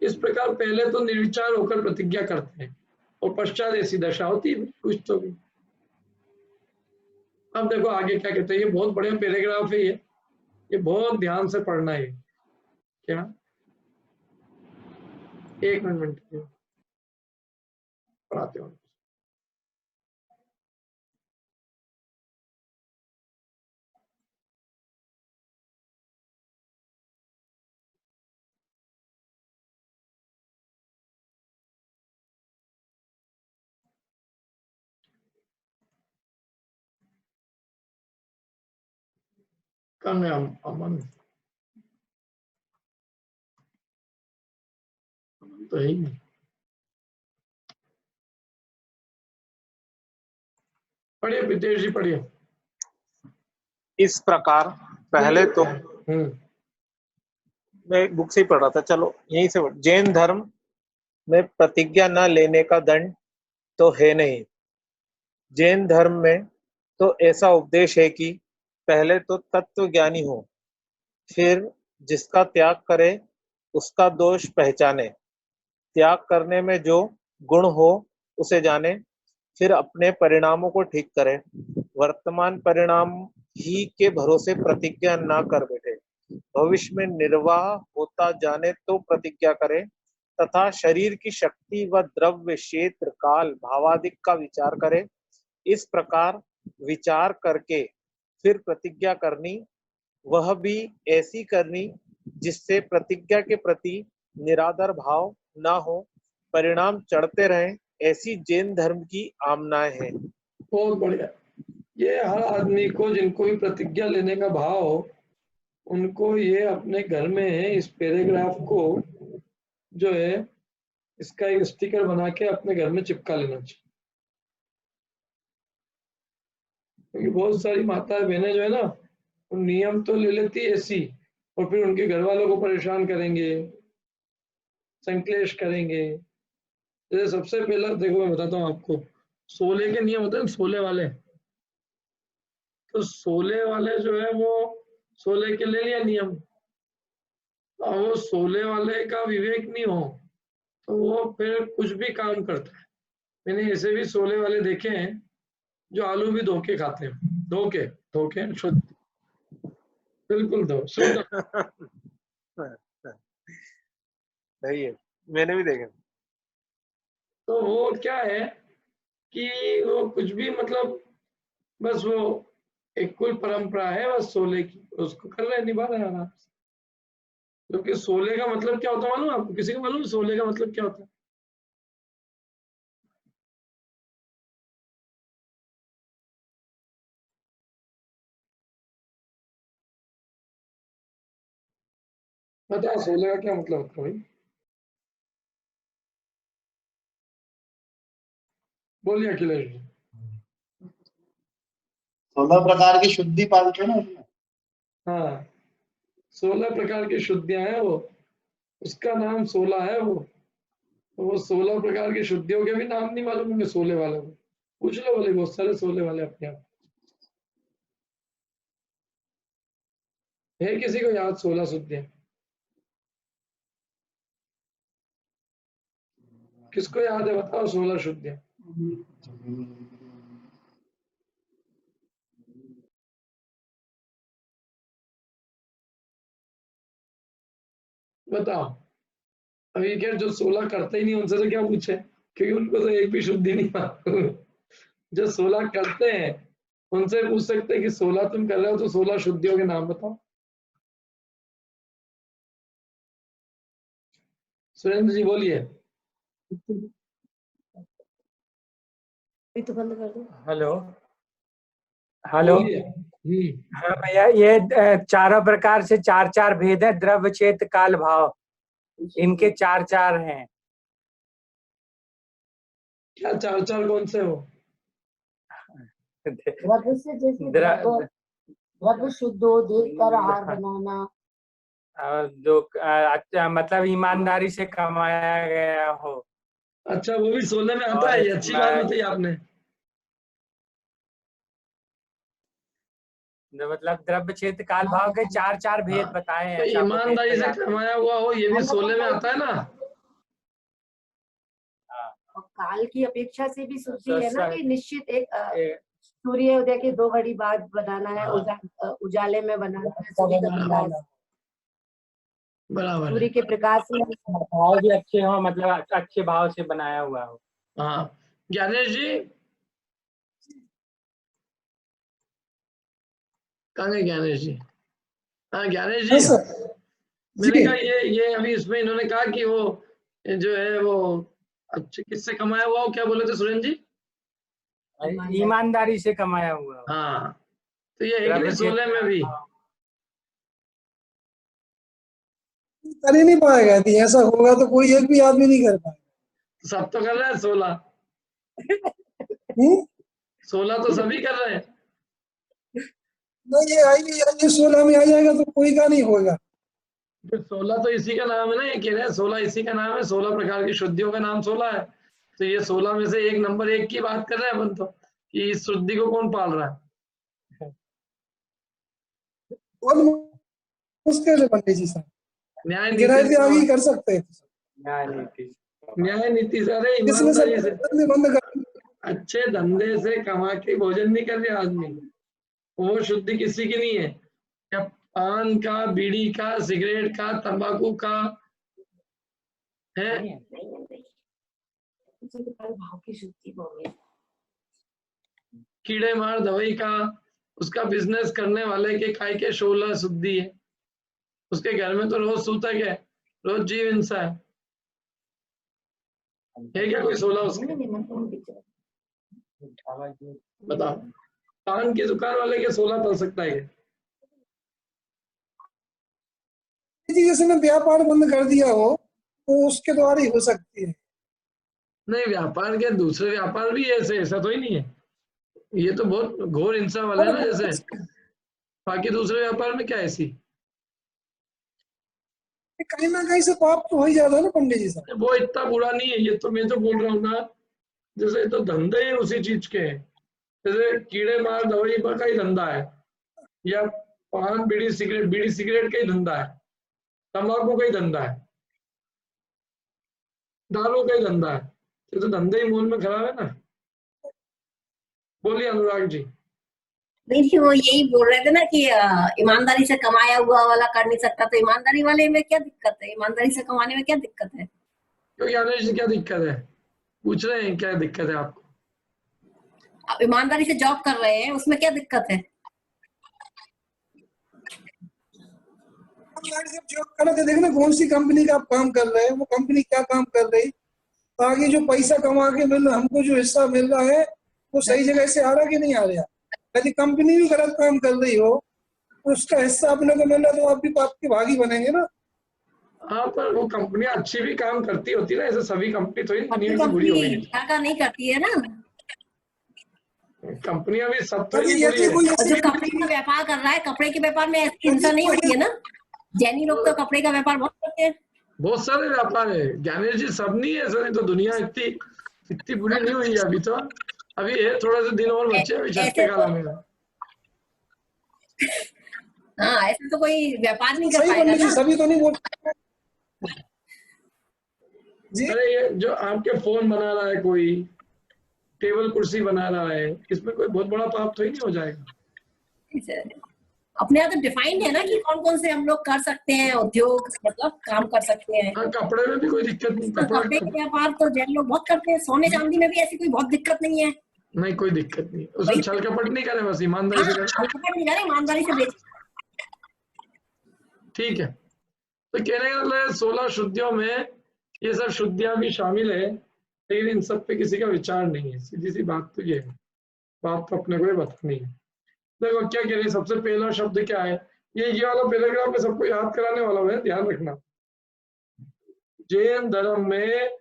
इस प्रकार पहले तो निर्विचार होकर प्रतिज्ञा करते हैं और पश्चात ऐसी दशा होती है कुछ तो भी। अब देखो आगे क्या कहते हैं, ये बहुत बढ़िया पैराग्राफ है, ये बहुत ध्यान से पढ़ना है। क्या एक मिनट पढ़ाते हो। कौन है अमन? तो है ही नहीं। पढ़िए प्रीतेश जी, पढ़िए। इस प्रकार पहले तो मैं बुक से ही पढ़ रहा था, चलो यहीं से जैन धर्म में प्रतिज्ञा न लेने का दंड तो है नहीं। जैन धर्म में तो ऐसा उपदेश है कि पहले तो तत्व ज्ञानी हो, फिर जिसका त्याग करे उसका दोष पहचाने, त्याग करने में जो गुण हो उसे जाने, फिर अपने परिणामों को ठीक करे, वर्तमान परिणाम ही के भरोसे प्रतिज्ञा ना कर बैठे, भविष्य में निर्वाह होता जाने तो प्रतिज्ञा करे, तथा शरीर की शक्ति व द्रव्य क्षेत्र काल भावादिक का विचार करे। इस प्रकार विचार करके फिर प्रतिज्ञा करनी, वह भी ऐसी करनी जिससे प्रतिज्ञा के प्रति निरादर भाव ना हो, परिणाम चढ़ते रहें, ऐसी जैन धर्म की आमनाएं हैं। बहुत बढ़िया। ये हर आदमी को, जिनको भी प्रतिज्ञा लेने का भाव हो, उनको ये अपने घर में इस पैराग्राफ को जो है इसका एक स्टिकर बना के अपने घर में चिपका लेना चाहिए। क्योंकि बहुत सारी माताएं बहनें जो है ना, वो नियम तो ले लेती है ऐसी, और फिर उनके घर वालों को परेशान करेंगे, संक्लेश करेंगे। जैसे सबसे पहला देखो, मैं बताता हूँ आपको, सोले के नियम होते हैं, सोले वाले। तो सोले वाले जो है वो सोले के ले लिया नियम, तो वो सोले वाले का विवेक नहीं हो तो वो फिर कुछ भी काम करता है। मैंने ऐसे भी सोले वाले देखे हैं जो आलू भी धो के खाते हैं, धो के शुद्ध, बिल्कुल धो शुद्ध। सही है, मैंने भी देखा। तो वो क्या है कि वो कुछ भी मतलब बस वो एक कोई परंपरा है बस सोले की, उसको कर रहे हैं, निभा रहे हैं आराम से। क्योंकि सोले का मतलब क्या होता है मालूम आपको? किसी को मालूम सोले का मतलब क्या होता है? बताओ सोले का क्या मतलब होता है भाई? बोलिए अखिलेश जी। 16 प्रकार की शुद्धि पालते ना उसमें। हाँ, 16 प्रकार की शुद्धियां हैं वो, उसका नाम 16 है वो। तो वो 16 प्रकार की शुद्धियों के भी नाम नहीं मालूम होंगे सोले वाले को, पूछ लो, बोले बहुत सारे सोले वाले अपने आप। है किसी को याद 16 शुद्धियां? किसको याद है बताओ 16 शुद्धियां? बताओ। अभी क्या जो 16 करते ही नहीं उनसे तो क्या पूछे, क्योंकि उनको तो एक भी शुद्धि नहीं मालूम। जो 16 करते हैं उनसे पूछ सकते हैं कि 16 तुम कर रहे हो तो 16 शुद्धियों के नाम बताओ। सुरेंद्र जी बोलिए। तो बंद कर दो। Hello hello. हाँ भैया, ये चारों प्रकार से चार चार भेद है, द्रव्य क्षेत्र काल भाव, इनके चार चार हैं। क्या चार चार कौन से हो? द्रव्य से जैसे द्रव्य शुद्ध हो, देख कर आहार बनाना, जो अच्छा मतलब ईमानदारी से कमाया गया हो। अच्छा, वो भी 16 में आता है, ये अच्छी बात बताई आपने। मतलब द्रव्य क्षेत्र काल भाव के चार चार भेद बताए हैं। तो ईमानदारी से कमाया हुआ हो, ये भी 16 में आता है ना। और काल की अपेक्षा से भी शुद्धि है ना कि निश्चित एक सूर्योदय के 2 घड़ी बाद बनाना है, उजाले में बनाना है, बराबर सूर्य है। के प्रकाश से भाव भी अच्छे हो, मतलब अच्छे भाव से बनाया हुआ हो। हाँ ज्ञानेश जी कहाँ गए ज्ञानेश जी? हाँ ज्ञानेश जी, मैंने कहा ये अभी इसमें इन्होंने कहा कि वो जो है वो अच्छे किससे कमाया हुआ हो, क्या बोले थे सुरेंद्र जी? ईमानदारी से कमाया हुआ हो। हाँ तो ये है कि नहीं 16 में भी कर ही नहीं पाएगा। यदि ऐसा होगा तो कोई एक भी आदमी नहीं कर पाएगा। सब तो कर रहे हैं 16 तो सभी कर रहे हैं। नहीं ये 16 में आ जाएगा तो कोई का नहीं होगा। 16 तो इसी का नाम है ना, ये कह रहे हैं 16 इसी का नाम है, 16 प्रकार की शुद्धियों का नाम 16 है। तो ये 16 में से एक नंबर 1 की बात कर रहे हैं अपन तो, कि इस शुद्धि को कौन पाल रहा है। मुश्किल है पंडित जी साहब, न्याय गिराई नीति आगे कर सकते हैं। न्याय नीति से, अरे इसमें से ईमानदारी से बंद कर, अच्छे धंधे से कमा के भोजन नहीं कर रहे आदमी, वो शुद्धि किसी की नहीं है। क्या पान का, बीड़ी का, सिगरेट का, तंबाकू का है, भाव की शुद्धि होगी। कीड़े मार दवाई का, उसका बिजनेस करने वाले के काय के 16 शुद्धि है। उसके घर में तो रोज सूतक है, रोज जीव हिंसा है क्या कोई 16 उसके? बताओ, पान की दुकान वाले के 16 पल सकता है? किसी ने व्यापार बंद कर दिया हो तो उसके द्वारा ही हो सकती है। नहीं, व्यापार के दूसरे व्यापार भी ऐसे, ऐसा तो ही नहीं है। ये तो बहुत घोर हिंसा वाला है ना, जैसे बाकी दूसरे व्यापार में क्या ऐसी? कहीं ना कहीं से पाप तो हो ही जाता है ना पंडित जी साहब। वो इतना बुरा नहीं है, ये तो मैं तो बोल रहा हूँ ना, जैसे तो धंधे ही उसी चीज के हैं। जैसे कीड़े मार दवाई का ही धंधा है, या पान बीड़ी सिगरेट का ही धंधा है, तंबाकू का ही धंधा है, दारू का ही धंधा है, तो धंधे ही मूल में खराब है ना। बोलिए अनुराग जी। नहीं, वो यही बोल रहे थे ना कि ईमानदारी से कमाया हुआ वाला कर नहीं सकता, तो ईमानदारी वाले में क्या दिक्कत है? ईमानदारी से कमाने में क्या दिक्कत है? क्योंकि आने से क्या दिक्कत है, पूछ रहे हैं क्या दिक्कत है आपको? आप ईमानदारी से जॉब कर रहे हैं, उसमें क्या दिक्कत है? जॉब कर रहे थे, देखना कौन सी कंपनी का आप काम कर रहे हैं, वो कंपनी क्या काम कर रही, आगे जो पैसा कमा के मिल रहा, हमको जो हिस्सा मिल रहा है वो सही जगह से आ रहा कि नहीं आ रहा। यदि कंपनी भी गलत काम कर रही हो तो उसका हिस्सा अपने को मिल रहा तो आप भी पाप के भागी बनेंगे ना। हाँ, पर वो कंपनी अच्छी भी काम करती होती है ना, ऐसे सभी कंपनी थोड़ी दुनिया की बुरी होगी। क्या नहीं करती है ना, कंपनियां भी सब थोड़ी बुरी है। जो कपड़े का व्यापार कर रहा है, कपड़े के व्यापार में ऐसी हिंसा नहीं होती है ना। जैनी लोग तो कपड़े का व्यापार बहुत करते हैं। बहुत सारे व्यापार है ज्ञानेश जी, सब नहीं है, ऐसा नहीं तो दुनिया इतनी बुरी नहीं हुई है अभी तो। अभी है थोड़ा सा दिन और बचे अभी छठे काला में। हाँ, ऐसे तो कोई व्यापार नहीं कर पाएगा ना। सभी तो नहीं बोल। अरे ये जो आपके फोन बना रहा है, कोई टेबल कुर्सी बना रहा है, इसमें कोई बहुत बड़ा पाप तो ही नहीं हो जाएगा। अपने यहाँ तो डिफाइंड है ना कि कौन कौन से हम लोग कर सकते हैं उद्योग, मतलब काम कर सकते हैं। हाँ, कपड़े में भी कोई दिक्कत नहीं। कपड़े के व्यापार तो जैन लोग बहुत करते हैं। सोने चांदी में भी ऐसी कोई बहुत दिक्कत नहीं है। नहीं, कोई दिक्कत नहीं, उसमें छल कपट नहीं करे, बस ईमानदारी से करे, ईमानदारी से बेच। ठीक है, तो कहने का मतलब 16 शुद्धियों में ये सब शुद्धियां भी शामिल है, लेकिन इन सब पे किसी का विचार नहीं है। सीधी सी बात तो ये है, बात तो अपने को ही बतानी है। देखो क्या कह रही है, सबसे पहला शब्द क्या है, ये वाला पैराग्राफ में सबको याद कराने वाला है, ध्यान रखना। जैन धर्म में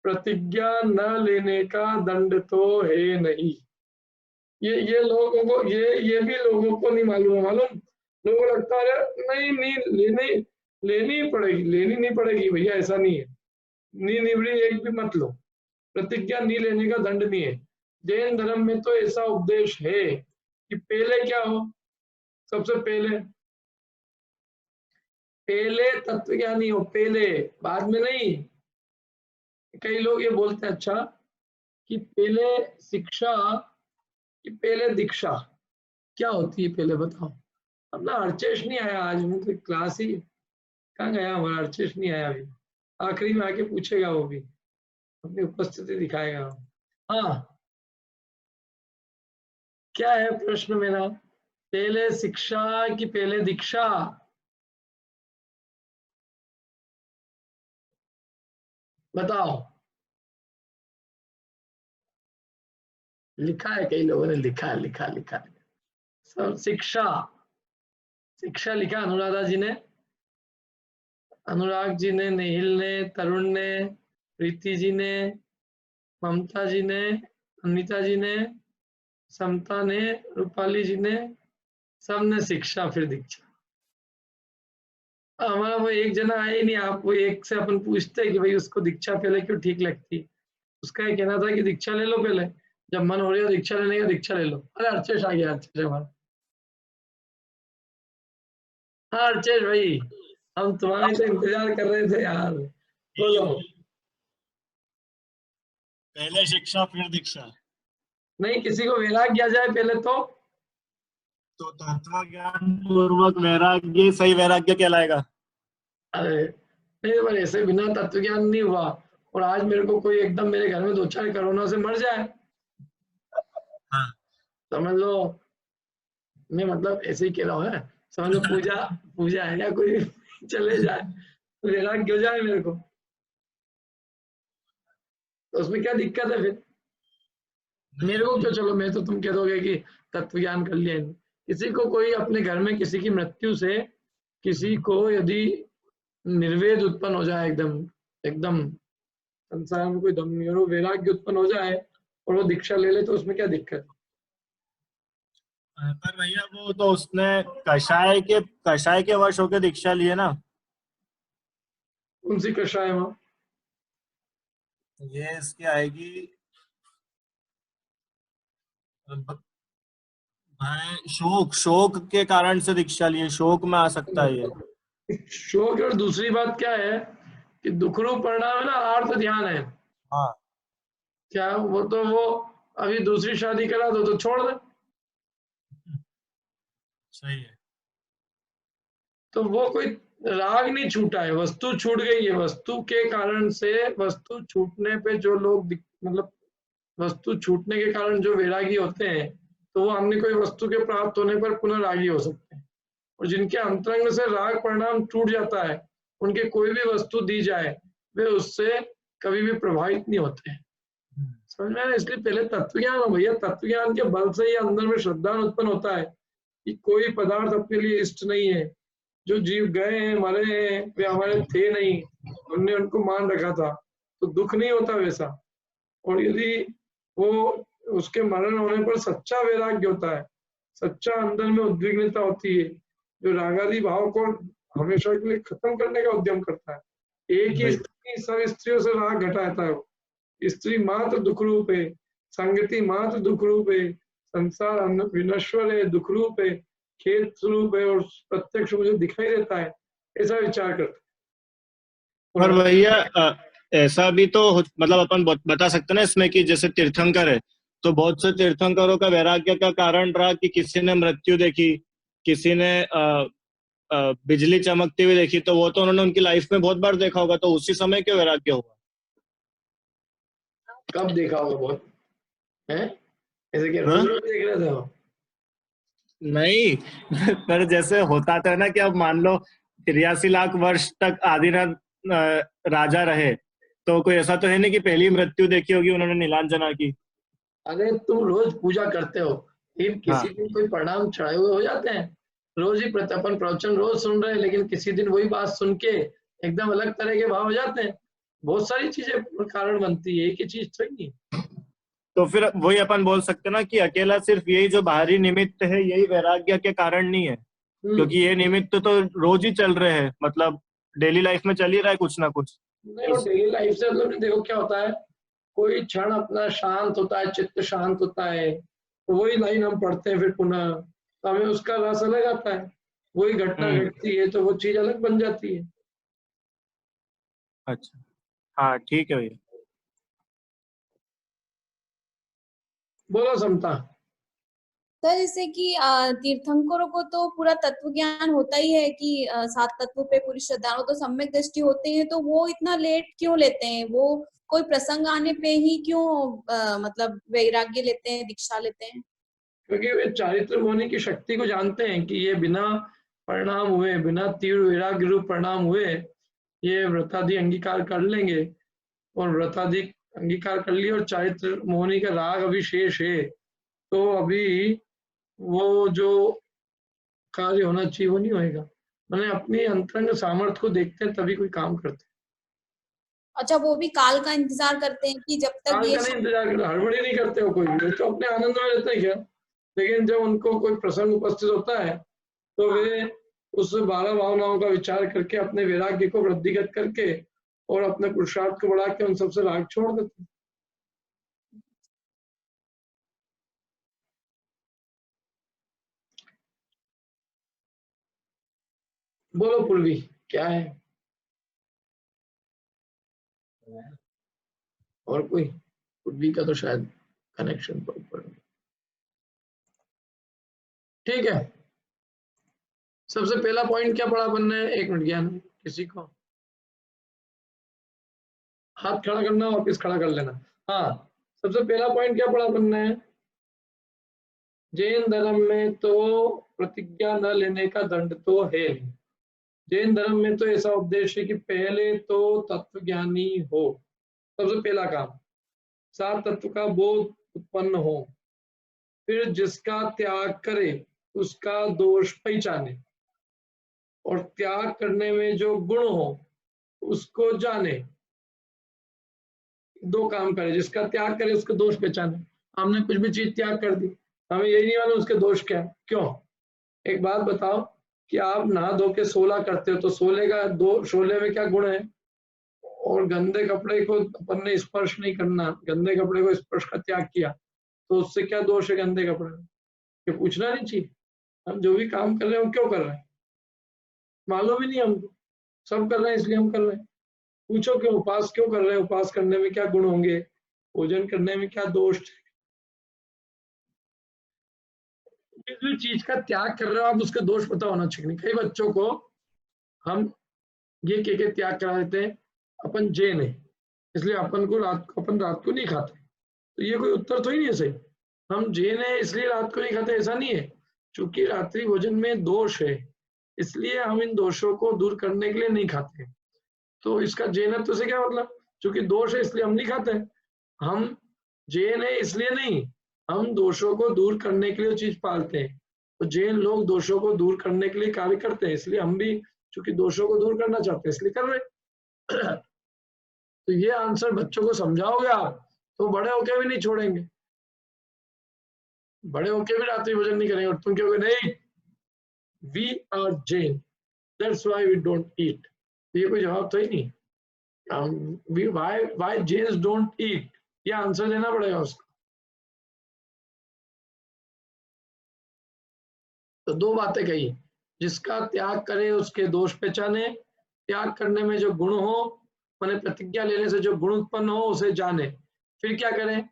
प्रतिज्ञा न लेने का दंड तो है नहीं। ये लोगों को, ये भी लोगों को नहीं मालूम है। मालूम लोगों को लगता है नहीं लेनी नहीं पड़ेगी भैया, ऐसा नहीं है। निवड़ी एक भी मत लो, प्रतिज्ञा नहीं लेने का दंड नहीं है। जैन धर्म में तो ऐसा उपदेश है कि पहले क्या हो, सबसे पहले तत्वज्ञानी हो, पहले, बाद में नहीं। कई लोग ये बोलते हैं अच्छा कि पहले शिक्षा कि पहले दीक्षा, क्या होती है पहले बताओ। अपना हरचेश नहीं आया आज, मतलब क्लास ही कहाँ गया हमारा अर्चेश? नहीं आया अभी, आखिरी में आके पूछेगा, वो भी अपनी उपस्थिति दिखाएगा। हाँ, क्या है प्रश्न मेरा? पहले शिक्षा कि पहले दीक्षा? बताओ। लिखा है, कई लोगों ने लिखा है, लिखा सब शिक्षा लिखा अनुराधा जी ने, अनुराग जी ने, निहिल ने, तरुण ने, प्रीति जी ने, ममता जी ने, अनिता जी ने, समता ने, रूपाली जी ने, सबने शिक्षा फिर दीक्षा। हमारा वो एक जना आया ही नहीं। आप वो एक से अपन पूछते हैं कि भाई उसको दीक्षा पहले क्यों ठीक लगती? उसका ये कहना था कि दीक्षा ले लो पहले, जब मन हो रही है दीक्षा लेने का, दीक्षा ले लो। अरे अर्चेश आ गया, अर्चेश हमारा। हाँ अर्चेश भाई, हम तुम्हारे तो इंतजार कर रहे थे यार, बोलो। पहले शिक्षा फिर दीक्षा? नहीं, किसी को वैराग्य आ जाए पहले तो तत्व ज्ञान पूर्वक वैराग्य सही वैराग्य कहलाएगा। अरे नहीं, पर ऐसे बिना तत्व ज्ञान नहीं हुआ। और आज मेरे को कोई एकदम मेरे घर में 2-4 कोरोना से मर जाए, हाँ। समझ लो, मैं मतलब ऐसे ही कह रहा हूँ, समझ लो पूजा है या कोई चले जाए तो वैराग्य हो जाए मेरे को, तो उसमें क्या दिक्कत है फिर? मेरे को क्यों? चलो मैं तो, तुम कह दोगे कि तत्व ज्ञान कर लिया। किसी को कोई अपने घर में किसी की मृत्यु से किसी को यदि निर्वेद उत्पन्न हो जाए, एकदम संसार में कोई दम नहीं, और वो वैराग्य उत्पन्न हो जाए और वो दीक्षा ले ले, तो उसमें क्या दिक्कत? पर भैया वो तो उसने कषाय के वश होकर दीक्षा ली है ना। कौन सी कषाय? वहां ये इसकी आएगी शोक के कारण से दीक्षा लिए, शोक में आ सकता है ये। शोक। और दूसरी बात क्या है कि दुखरूप परिणाम है ना, आर्त ध्यान है। हाँ, क्या वो तो वो अभी दूसरी शादी करा दो तो छोड़ दे, सही है। तो वो कोई राग नहीं छूटा है, वस्तु छूट गई है। वस्तु के कारण से, वस्तु छूटने पे जो लोग मतलब वस्तु छूटने के कारण जो वैरागी होते हैं, तो वो अन्य कोई वस्तु के प्राप्त होने पर पुनः रागी हो सकते हैं। और जिनके अंतरंग से राग परिणाम टूट जाता है, उनके कोई भी वस्तु दी जाए वे उससे कभी भी प्रभावित नहीं होते हैं। समझ में आया? इसलिए पहले तत्व ज्ञान हो भैया। तत्व ज्ञान के बल से ही अंदर में श्रद्धा उत्पन्न होता है कि कोई पदार्थ अपने लिए इष्ट नहीं है। जो जीव गए हैं, मरे हैं, वे हमारे थे नहीं, हमने उनको मान रखा था, तो दुख नहीं होता वैसा। और यदि वो उसके मरण होने पर सच्चा वैराग्य होता है, सच्चा अंदर में उद्विग्नता होती है, जो रागादि भाव को हमेशा के लिए खत्म करने का उद्यम करता है। एक ही स्त्री सब स्त्रियों से राग घटाता है। स्त्री मात्र दुख रूप है, संगति मात्र दुख रूप है, संसार विनश्वर है, दुख रूप है, खेत स्वरूप है, और प्रत्यक्ष मुझे दिखाई देता है, ऐसा विचार करता है। और भैया ऐसा भी तो मतलब अपन बता सकते ना इसमें कि जैसे तीर्थंकर है, तो बहुत से तीर्थंकरों का वैराग्य का कारण रहा कि किसी ने मृत्यु देखी, किसी ने बिजली चमकती हुई देखी, तो वो तो उन्होंने उनकी लाइफ में बहुत बार देखा होगा, तो उसी समय क्यों वैराग्य हुआ? कब देखा होगा बहुत है? ऐसे क्या रोज रोज देख रहे थे वो? नहीं पर जैसे होता था ना कि अब मान लो 83 लाख वर्ष तक आदिनाथ राजा रहे, तो कोई ऐसा तो है नहीं कि पहली मृत्यु देखी होगी उन्होंने नीलांजना की। अरे तुम रोज पूजा करते हो, लेकिन किसी दिन कोई परिणाम चढ़ाए हुए हो जाते हैं। रोज ही अपन प्रवचन रोज सुन रहे हैं, लेकिन किसी दिन वही बात सुन के एकदम अलग तरह के भाव हो जाते हैं। बहुत सारी चीजें कारण बनती है, एक ही चीज तो नहीं। तो फिर वही अपन बोल सकते ना कि अकेला सिर्फ यही जो बाहरी निमित्त है यही वैराग्य के कारण नहीं है, क्योंकि ये निमित्त तो रोज ही चल रहे हैं, मतलब डेली लाइफ में चल ही रहा है कुछ ना कुछ। नहीं, और डेली लाइफ से मतलब देखो क्या होता है, कोई क्षण अपना शांत होता है, चित्त शांत होता है, तो वही लाइन हम पढ़ते हैं फिर पुनः, तो हमें उसका रस अलग आता है। वही घटना घटती है तो वो चीज अलग बन जाती है। अच्छा, हाँ ठीक है भैया। बोलो समता। सर जैसे कि तीर्थंकरों को तो पूरा तत्व ज्ञान होता ही है कि 7 तत्वों पे पूरी श्रद्धालु तो सम्यक दृष्टि होते हैं, तो वो इतना लेट क्यों लेते हैं? वो कोई प्रसंग आने पे ही क्यों मतलब वैराग्य लेते हैं, दीक्षा लेते हैं? क्योंकि वे चारित्र मौनी की शक्ति को जानते हैं कि ये बिना परिणाम हुए, बिना तीव्र वैराग्य रूप परिणाम हुए ये व्रतादि अंगीकार कर लेंगे, और व्रतादि अंगीकार कर लिया और चारित्र मोहनी का राग अभी शेष है, तो अभी वो जो कार्य होना चाहिए वो नहीं होएगा। मैंने अपनी अंतरंग सामर्थ्य को देखते हैं तभी कोई काम करते हैं। अच्छा, वो भी काल का इंतजार करते हैं कि जब तक काल ये का नहीं इंतजार करते, हड़बड़ी नहीं करते हो कोई भी, तो अपने आनंद में रहते हैं क्या। लेकिन जब उनको कोई प्रसंग उपस्थित होता है तो वे उस 12 भावनाओं का विचार करके अपने वैराग्य को वृद्धिगत करके और अपने पुरुषार्थ को बढ़ा के उन सबसे राग छोड़ देते हैं। बोलो पूर्वी, क्या है और कोई? पूर्वी का तो शायद कनेक्शन पर ऊपर। ठीक है, सबसे पहला पॉइंट क्या पढ़ा अपन ने? 1 मिनट, ज्ञान किसी को हाथ खड़ा करना, वापिस खड़ा कर लेना। हाँ, सबसे पहला पॉइंट क्या पढ़ा अपन ने? जैन धर्म में तो प्रतिज्ञा न लेने का दंड तो है। जैन धर्म में तो ऐसा उपदेश है कि पहले तो तत्वज्ञानी हो, सबसे पहला काम 7 तत्व का बोध उत्पन्न हो, फिर जिसका त्याग करे उसका दोष पहचाने, और त्याग करने में जो गुण हो उसको जाने। 2 काम करे, जिसका त्याग करे उसके दोष पहचाने। हमने कुछ भी चीज त्याग कर दी, हमें यही नहीं मालूम उसके दोष क्या है, क्यों? एक बात बताओ कि आप नहा धो के 16 करते हो तो 16 में क्या गुण है? और गंदे कपड़े को अपन ने स्पर्श नहीं करना, गंदे कपड़े को स्पर्श का त्याग किया तो उससे क्या दोष है गंदे कपड़े में? ये पूछना नहीं चाहिए। हम जो भी काम कर रहे हैं वो क्यों कर रहे हैं मालूम ही नहीं हमको, सब कर रहे हैं इसलिए हम कर रहे हैं। पूछो क्यों, उपास क्यों कर रहे हैं? उपास करने में क्या गुण होंगे? भोजन करने में क्या दोष? जिस भी चीज का त्याग कर रहे हो आप उसके दोष पता होना चाहिए। कई बच्चों को हम ये कह के त्याग करा देते हैं अपन जैन है इसलिए अपन रात को नहीं खाते, तो ये कोई उत्तर तो ही नहीं है सही। हम जैन है इसलिए रात को नहीं खाते, ऐसा नहीं है। चूंकि रात्रि भोजन में दोष है इसलिए हम इन दोषों को दूर करने के लिए नहीं खाते, तो इसका जैनत्व से क्या मतलब? चूंकि दोष है इसलिए हम नहीं खाते। हम जैन है इसलिए नहीं, हम दोषों को दूर करने के लिए चीज पालते हैं, तो जैन लोग दोषों को दूर करने के लिए कार्य करते हैं, इसलिए हम भी चूंकि दोषों को दूर करना चाहते हैं इसलिए कर रहे। तो ये आंसर बच्चों को समझाओगे आप तो बड़े होके भी नहीं छोड़ेंगे, बड़े होके भी रात्रि भोजन नहीं करेंगे। और तुम कहोगे नहीं we are Jain that's why we don't eat, ये कोई जवाब तो ही नहीं। व्हाई जैन्स डोंट ईट, ये आंसर देना पड़ेगा उसको। तो 2 बातें कही, जिसका त्याग करे उसके दोष पहचाने, त्याग करने में जो गुण हो मैंने प्रतिज्ञा लेने से जो गुण उत्पन्न हो उसे जाने, फिर क्या करें?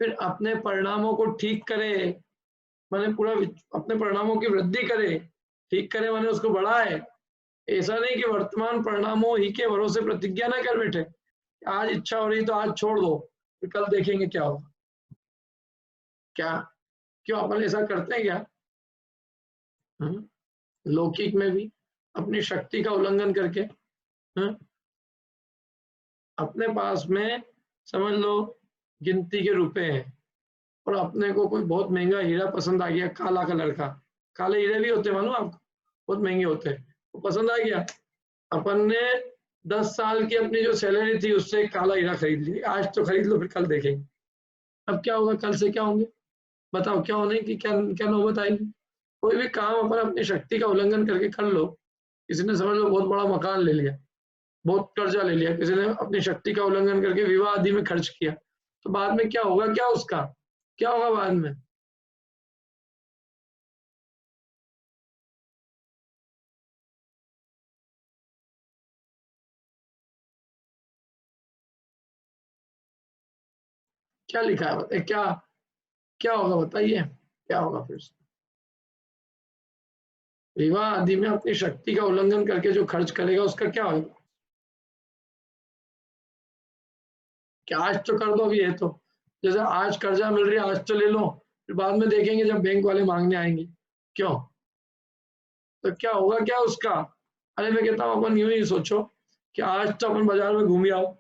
फिर अपने परिणामों को ठीक करे, मैंने पूरा अपने परिणामों की वृद्धि करे, ठीक करे मैंने उसको बढ़ाए। ऐसा नहीं कि वर्तमान परिणामों ही के भरोसे प्रतिज्ञा ना कर बैठे, आज इच्छा हो रही तो आज छोड़ दो फिर कल देखेंगे क्या होगा। क्या क्यों अपन ऐसा करते हैं क्या? लौकिक में भी अपनी शक्ति का उल्लंघन करके अपने पास में समझ लो गिनती के रुपए हैं और अपने को कोई बहुत महंगा हीरा पसंद आ गया, काला कलर का, काले हीरे भी होते मालूम आपको, बहुत महंगे होते हैं, वो पसंद आ गया। अपन ने 10 साल की अपनी जो सैलरी थी उससे काला हीरा खरीद ली, आज तो खरीद लो फिर कल देखेंगे। अब क्या होगा, कल से क्या होंगे बताओ, क्या होने की क्या क्या नौबत आएगी? कोई भी काम अपन अपनी शक्ति का उल्लंघन करके कर लो, किसी ने समझ लो बहुत बड़ा मकान ले लिया, बहुत कर्जा ले लिया, किसी ने अपनी शक्ति का उल्लंघन करके विवाह आदि में खर्च किया, तो बाद में क्या होगा? क्या उसका क्या होगा बाद में? क्या लिखा है बताइए, क्या क्या होगा बताइए, क्या होगा फिर? विवाह आदि में अपनी शक्ति का उल्लंघन करके जो खर्च करेगा उसका क्या होगा? क्या आज तो कर दो अभी, है तो जैसे आज कर्जा मिल रही है, आज तो ले लो, फिर बाद में देखेंगे जब बैंक वाले मांगने आएंगे, क्यों? तो क्या होगा क्या उसका? अरे मैं कहता हूँ अपन यूं ही सोचो कि आज तो अपन बाजार में घूम आओ,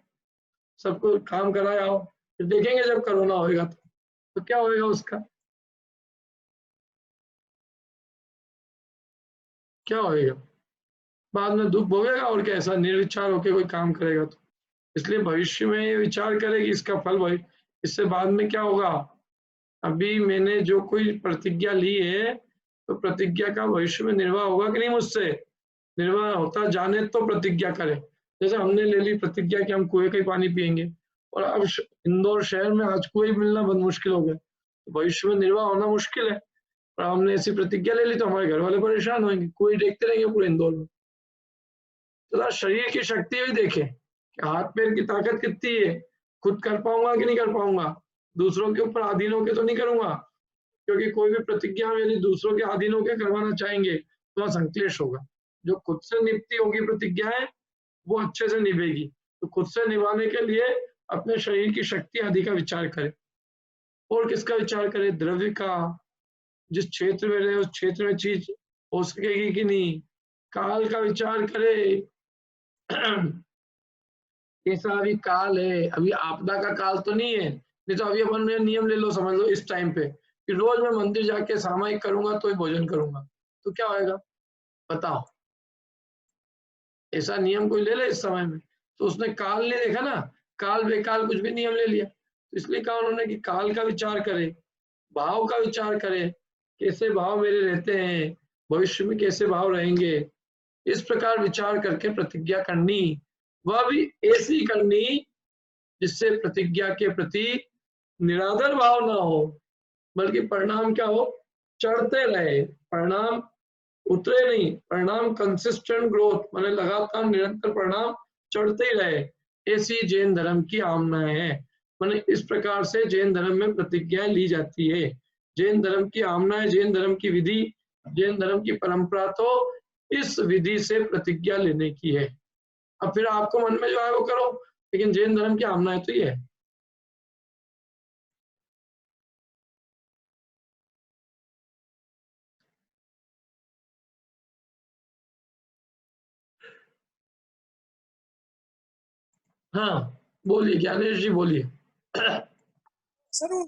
सबको काम कराए आओ, फिर देखेंगे जब कोरोना होएगा तो क्या होएगा उसका? क्या होएगा? बाद में दुख भोगेगा और कैसा निर्विचार होकर कोई काम करेगा तो। इसलिए भविष्य में ये विचार करेगी इसका फल भाई, इससे बाद में क्या होगा? अभी मैंने जो कोई प्रतिज्ञा ली है तो प्रतिज्ञा का भविष्य में निर्वाह होगा कि नहीं मुझसे? निर्वाह होता जाने तो प्रतिज्ञा करे। जैसे हमने ले ली प्रतिज्ञा कि हम कुएं का ही पानी पिएंगे और अब इंदौर शहर में आज कुएं मिलना बहुत मुश्किल हो गया, तो भविष्य में निर्वाह होना मुश्किल है। और हमने ऐसी प्रतिज्ञा ले ली तो हमारे घर वाले परेशान होंगे, कुएं देखते रहेंगे पूरे इंदौर में। तो शरीर की शक्ति भी देखें कि हाथ पैर की ताकत कितनी है, खुद कर पाऊंगा कि नहीं कर पाऊंगा, दूसरों के ऊपर अधीन होकर तो नहीं करूंगा, क्योंकि कोई भी प्रतिज्ञा यदि दूसरों के अधीन होकर करवाना चाहेंगे तो संक्लेश होगा। जो खुद से निभती होगी प्रतिज्ञाएं वो अच्छे से निभेगी। तो खुद से निभाने के लिए अपने शरीर की शक्ति आदि का विचार करें। और किसका विचार करें? द्रव्य का। जिस क्षेत्र में रहे उस क्षेत्र में चीज हो सकेगी कि नहीं। काल का विचार करे, कैसा अभी काल है, अभी आपदा का काल तो नहीं है, नहीं तो अभी अपन नियम ले लो, समझ लो इस टाइम पे कि रोज मैं मंदिर जाके सामायिक करूंगा तो ही भोजन करूंगा, तो क्या होएगा बताओ? ऐसा नियम कोई ले ले इस समय में, तो उसने काल नहीं देखा ना, काल बेकाल कुछ भी नियम ले लिया। तो इसलिए कहा उन्होंने कि काल का विचार करे, भाव का विचार करे, कैसे भाव मेरे रहते हैं, भविष्य में कैसे भाव रहेंगे, इस प्रकार विचार करके प्रतिज्ञा करनी। वह भी ऐसी करनी जिससे प्रतिज्ञा के प्रति निरादर भाव ना हो, बल्कि परिणाम क्या हो? चढ़ते रहे, परिणाम उतरे नहीं, परिणाम कंसिस्टेंट ग्रोथ, माने लगातार निरंतर परिणाम चढ़ते ही रहे। ऐसी जैन धर्म की आमना है। माने इस प्रकार से जैन धर्म में प्रतिज्ञाएं ली जाती है। जैन धर्म की आमना है, जैन धर्म की विधि, जैन धर्म की परंपरा तो इस विधि से प्रतिज्ञा लेने की है। अब फिर आपको मन में जो है वो करो, लेकिन जैन धर्म की आमना है तो ये है। हाँ बोलिए ज्ञानेश जी, बोलिए। सर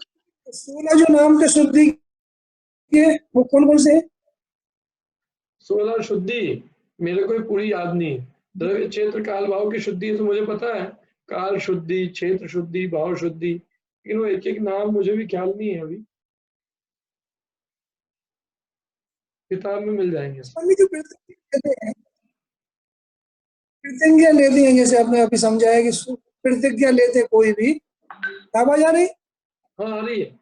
16 जो नाम के शुद्धि के वो कौन कौन से? 16 शुद्धि मेरे को पूरी याद नहीं। द्रव्य क्षेत्र काल भाव की शुद्धि है तो मुझे पता है, काल शुद्धि, क्षेत्र शुद्धि, भाव शुद्धि, लेकिन वो एक एक नाम मुझे भी ख्याल नहीं है, अभी किताब में मिल जाएंगे। प्रतिज्ञा लेते हैं, जैसे आपने अभी समझाया कि प्रतिज्ञा लेते कोई भी, आवाज आ रही? हाँ आ रही है।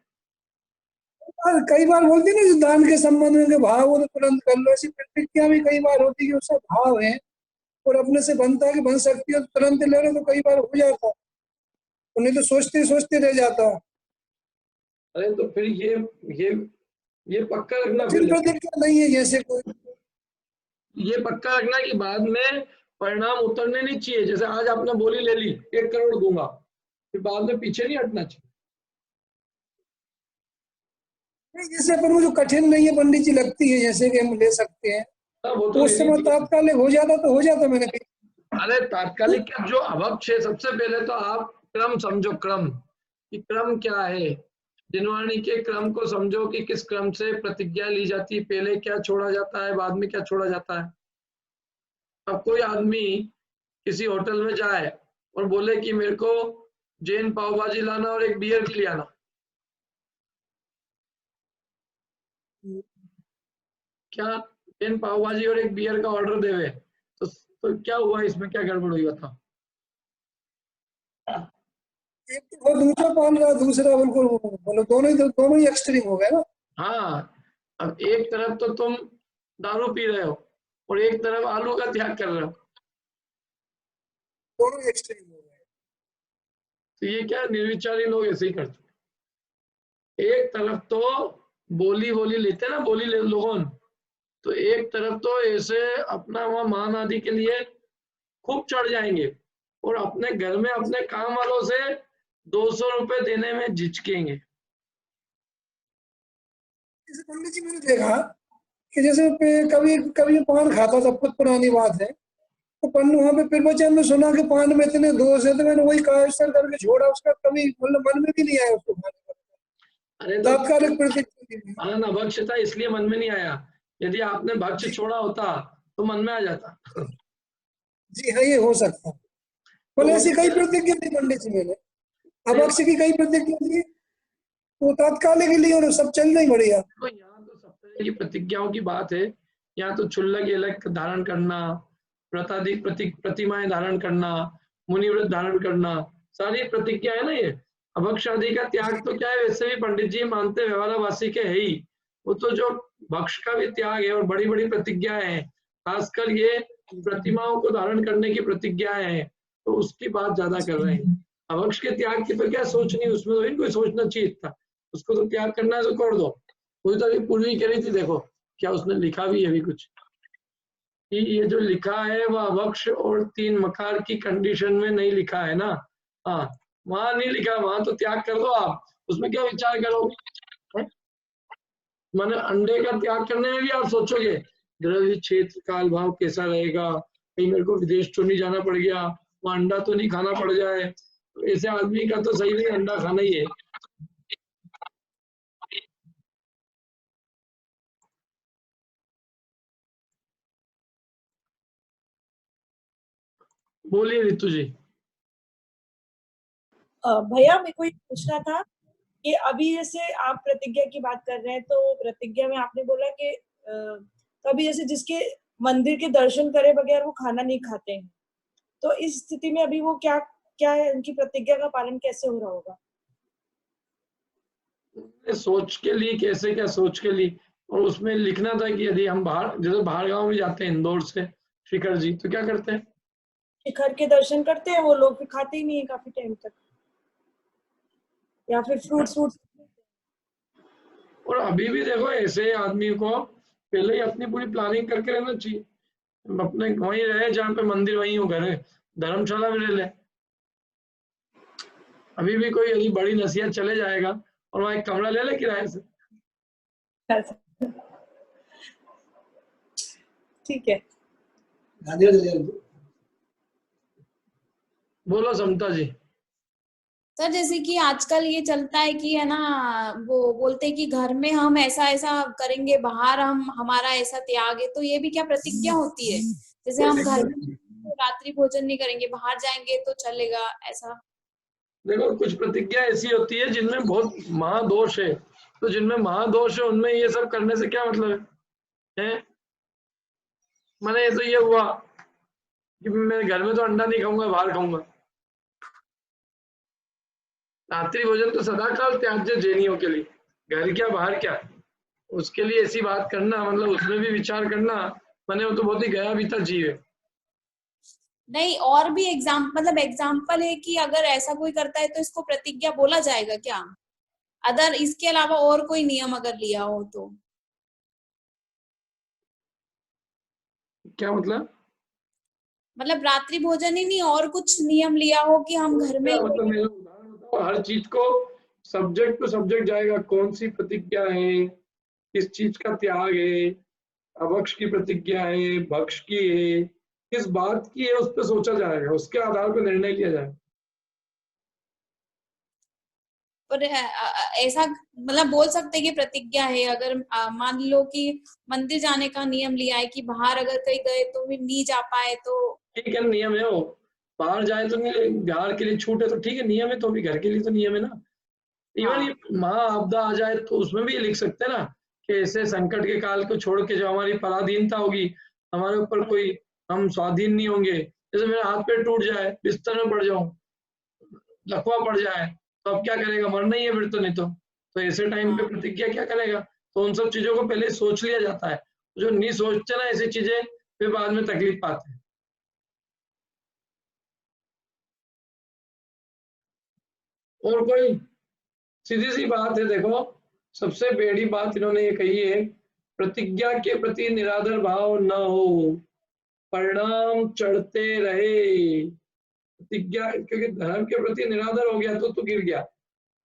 कई बार बोलते हैं ना दान के संबंध में भाव हो तो तुरंत कर लो, ऐसी प्रतिज्ञा भी कई बार होती है कि उसका भाव है और अपने से बनता है कि बन सकती है तो तुरंत ले लो, तो कई बार हो जाता है, उन्हें तो सोचते सोचते रह जाता है। अरे तो फिर ये पक्का रखना, फिर प्रतिज्ञा नहीं है जैसे कोई, ये पक्का रखना कि बाद में परिणाम उतरने नहीं चाहिए। जैसे आज आपने बोली ले ली 1 करोड़ दूंगा, फिर बाद में पीछे नहीं हटना चाहिए। जैसे अपन को जो कठिन नहीं है पंडित जी लगती है, जैसे कि हम ले सकते हैं, वो तो उस समय तात्कालिक हो जाता तो हो जाता। मैंने अरे तात्कालिक क्या, जो अभक्ष है, सबसे पहले तो आप क्रम समझो, क्रम कि क्रम क्या है, दिनवाणी के क्रम को समझो कि किस क्रम से प्रतिज्ञा ली जाती है, पहले क्या छोड़ा जाता है, बाद में क्या छोड़ा जाता है। अब कोई आदमी किसी होटल में जाए और बोले कि मेरे को जैन पाव भाजी लाना और एक बियर भी ले आना, क्या जैन पाव भाजी और एक बियर का ऑर्डर देवे तो क्या हुआ, इसमें क्या गड़बड़ हुई बताओ? एक तो दूसरा पाल रहा, दूसरा बिल्कुल बोलो, दोनों ही एक्सट्रीम हो गए ना। हाँ, अब एक तरफ तो तुम दारू पी रहे हो और एक तरफ आलू का त्याग कर रहे हो, दोनों एक्सट्रीम हो गए। तो ये क्या निर्विचारी लोग ऐसे ही करते। एक तरफ तो बोली बोली लेते हैं ना, बोली ले लोगों, तो एक तरफ तो ऐसे अपना वहां मान आदि के लिए खूब चढ़ जाएंगे और अपने घर में अपने काम वालों से 200 रुपए देने में झिझकेंगे। जैसे पंडित जी मैंने देखा कि जैसे कभी कभी पान खाता था, बहुत पुरानी बात है, तो वहां पे प्रवचन में सुना कि पान में इतने दोष है, तो मैंने वही कायस्थल करके छोड़ा, उसका कभी मतलब मन में भी नहीं आया उसको खाने का। अरे तो तात्कालिक प्रतिक्रिया हाँ ना, भक्ष था इसलिए मन में नहीं आया, यदि आपने भक्ष छोड़ा होता तो मन में आ जाता। जी हाँ, ये हो सकता है। बोले ऐसी कई प्रतिज्ञा थी पंडित जी मैंने, अभक्ष की कई प्रतिज्ञा थी, वो तात्कालिक के लिए और सब चल नहीं बढ़िया। तो यहाँ तो सब तरह की प्रतिज्ञाओं की बात है, यहाँ तो चुल्लक एलक धारण करना, व्रताधिक प्रतिमाएं धारण करना, मुनिव्रत धारण करना, सारी प्रतिज्ञा है ना ये। अभक्ष आदि का त्याग तो क्या है, वैसे भी पंडित जी मानते व्यवहारवासी के है ही, वो तो जो भक्ष का भी त्याग है और बड़ी बड़ी प्रतिज्ञाएं हैं, खासकर ये प्रतिमाओं को धारण करने की प्रतिज्ञाएं हैं, तो उसकी बात ज्यादा कर रहे हैं। अभक्ष के त्याग की तो क्या सोचनी, उसमें तो इनको सोचना चाहिए था, उसको तो त्याग करना है तो कर दो। वो तो अभी पूर्वी कह रही थी, देखो क्या उसने लिखा भी है अभी कुछ, कि ये जो लिखा है वह अभक्ष और 3 मकार की कंडीशन में नहीं लिखा है ना। हाँ, वहां नहीं लिखा, वहां तो त्याग कर दो आप, उसमें क्या विचार करोगे? माने अंडे का त्याग करने में भी आप सोचोगे द्रव्य क्षेत्र काल भाव कैसा रहेगा, कहीं मेरे को विदेश तो नहीं जाना पड़ गया, वहां अंडा तो नहीं खाना पड़ जाए, तो ऐसे आदमी का तो सही नहीं अंडा खाना ही है। बोलिए रितु जी। भैया मेरे को ये पूछना था कि अभी जैसे आप प्रतिज्ञा की बात कर रहे हैं, तो प्रतिज्ञा में आपने बोला कि तो अभी जैसे जिसके मंदिर के दर्शन करे बगैर वो खाना नहीं खाते हैं, तो इस स्थिति में अभी वो क्या क्या है, उनकी प्रतिज्ञा का पालन कैसे हो रहा होगा? सोच के लिए कैसे, क्या सोच के लिए, और उसमें लिखना था कि यदि हम बाहर, जैसे बाहर गांव में जाते हैं इंदौर से शिखर जी, तो क्या करते हैं, शिखर के दर्शन करते हैं वो लोग, फिर खाते ही नहीं है काफी टाइम तक, या फिर फ्रूट्स। और अभी भी देखो ऐसे आदमी को पहले ही अपनी पूरी प्लानिंग करके रहना चाहिए, अपने वहीं रहे जहाँ पे मंदिर वहीं हो, घर है, धर्मशाला में रह ले। अभी भी कोई यदि बड़ी नसीहत चले जाएगा और वहां एक कमरा ले ले किराए से। ठीक है, बोलो समता जी। सर जैसे कि आजकल ये चलता है कि है ना, वो बोलते हैं कि घर में हम ऐसा ऐसा करेंगे, बाहर हम हमारा ऐसा त्याग है, तो ये भी क्या प्रतिज्ञा होती है? जैसे हम घर में रात्रि भोजन नहीं करेंगे, बाहर जाएंगे तो चलेगा, ऐसा? देखो कुछ प्रतिज्ञा ऐसी होती है जिनमें बहुत महादोष है, तो जिनमें महादोष है उनमें ये सब करने से क्या मतलब है? मैंने तो ये हुआ कि मैं घर में तो अंडा नहीं खाऊंगा, बाहर खाऊंगा। रात्रि भोजन तो सदाकाल त्याज्य जैनियों के लिए, घर क्या बाहर क्या, उसके लिए ऐसी बात करना, मतलब उसमें भी विचार करना, मैंने वो तो बहुत ही गया बीता जीव है। नहीं, और भी एग्जाम्पल है कि अगर ऐसा कोई करता है तो इसको प्रतिज्ञा बोला जाएगा क्या? अदर इसके अलावा और कोई नियम अगर लिया हो तो? क्या मतलब रात्रि भोजन ही नहीं, और कुछ नियम लिया हो कि हम घर में हर चीज को सब्जेक्ट टू सब्जेक्ट जाएगा, कौन सी प्रतिज्ञा है, किस चीज का त्याग है, अभक्ष की प्रतिज्ञा है, भक्ष की है, किस बात की है, उस पर सोचा जाएगा, उसके आधार पर निर्णय लिया जाएगा। पर ऐसा बोल सकते हैं कि प्रतिज्ञा है, अगर मान लो कि मंदिर जाने का नियम लिया है कि बाहर अगर कहीं गए तो भी नहीं जा पाए तो ठीक है, नियम है वो, बाहर जाए तो नहीं, बाहर के लिए छूट है तो ठीक है, नियम है, तो भी घर के लिए तो नियम है ना। इवन ये महा आपदा आ जाए तो उसमें भी ये लिख सकते हैं ना कि ऐसे संकट के काल को छोड़ के जो हमारी पराधीनता होगी, हमारे ऊपर कोई, हम स्वाधीन नहीं होंगे, जैसे मेरा हाथ पैर टूट जाए, बिस्तर में पड़ जाऊं, लकवा पड़ जाए, तो अब क्या करेगा, मरना ही है फिर तो, नहीं तो ऐसे टाइम पे प्रतिज्ञा क्या करेगा? तो उन सब चीजों को पहले सोच लिया जाता है, जो नहीं सोचते ना ऐसी चीजें, फिर बाद में तकलीफ पाते हैं। और कोई सीधी सी बात है, देखो सबसे बड़ी बात इन्होंने ये कही है, प्रतिज्ञा के प्रति निरादर भाव न हो, परिणाम चढ़ते रहे। प्रतिज्ञा, क्योंकि धर्म के प्रति निरादर हो गया तो तू गिर गया,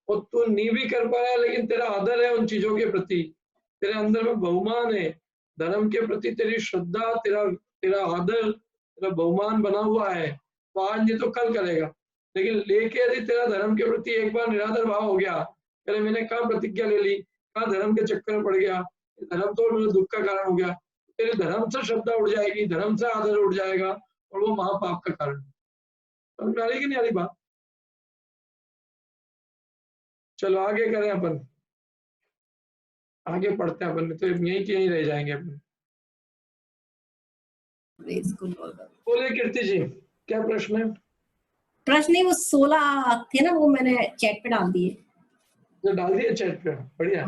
और तू नहीं भी कर पा रहा है, लेकिन तेरा आदर है उन चीजों के प्रति, तेरे अंदर में बहुमान है, धर्म के प्रति तेरी श्रद्धा, तेरा आदर, तेरा बहुमान बना हुआ है, तो आज नहीं तो कल करेगा। लेकिन लेके यदि तेरा धर्म के प्रति एक बार निरादर भाव हो गया, अरे मैंने कहाँ प्रतिज्ञा ले ली, कहाँ धर्म के चक्कर में पड़ गया, धर्म तो मेरे दुख का कारण हो गया, तेरे धर्म से श्रद्धा उड़ जाएगी, धर्म से आदर उड़ जाएगा, और वो महापाप का कारण। समझ में आ रही कि नहीं आ रही बात? चलो आगे करें अपन, आगे पढ़ते हैं अपन, तो यहीं के यहीं रह जाएंगे अपन। बोले कीर्ति जी, क्या प्रश्न है? प्रश्न नहीं, वो 16 थे ना, वो मैंने चैट पे डाल दिए। जो डाल दिए चैट पे, बढ़िया।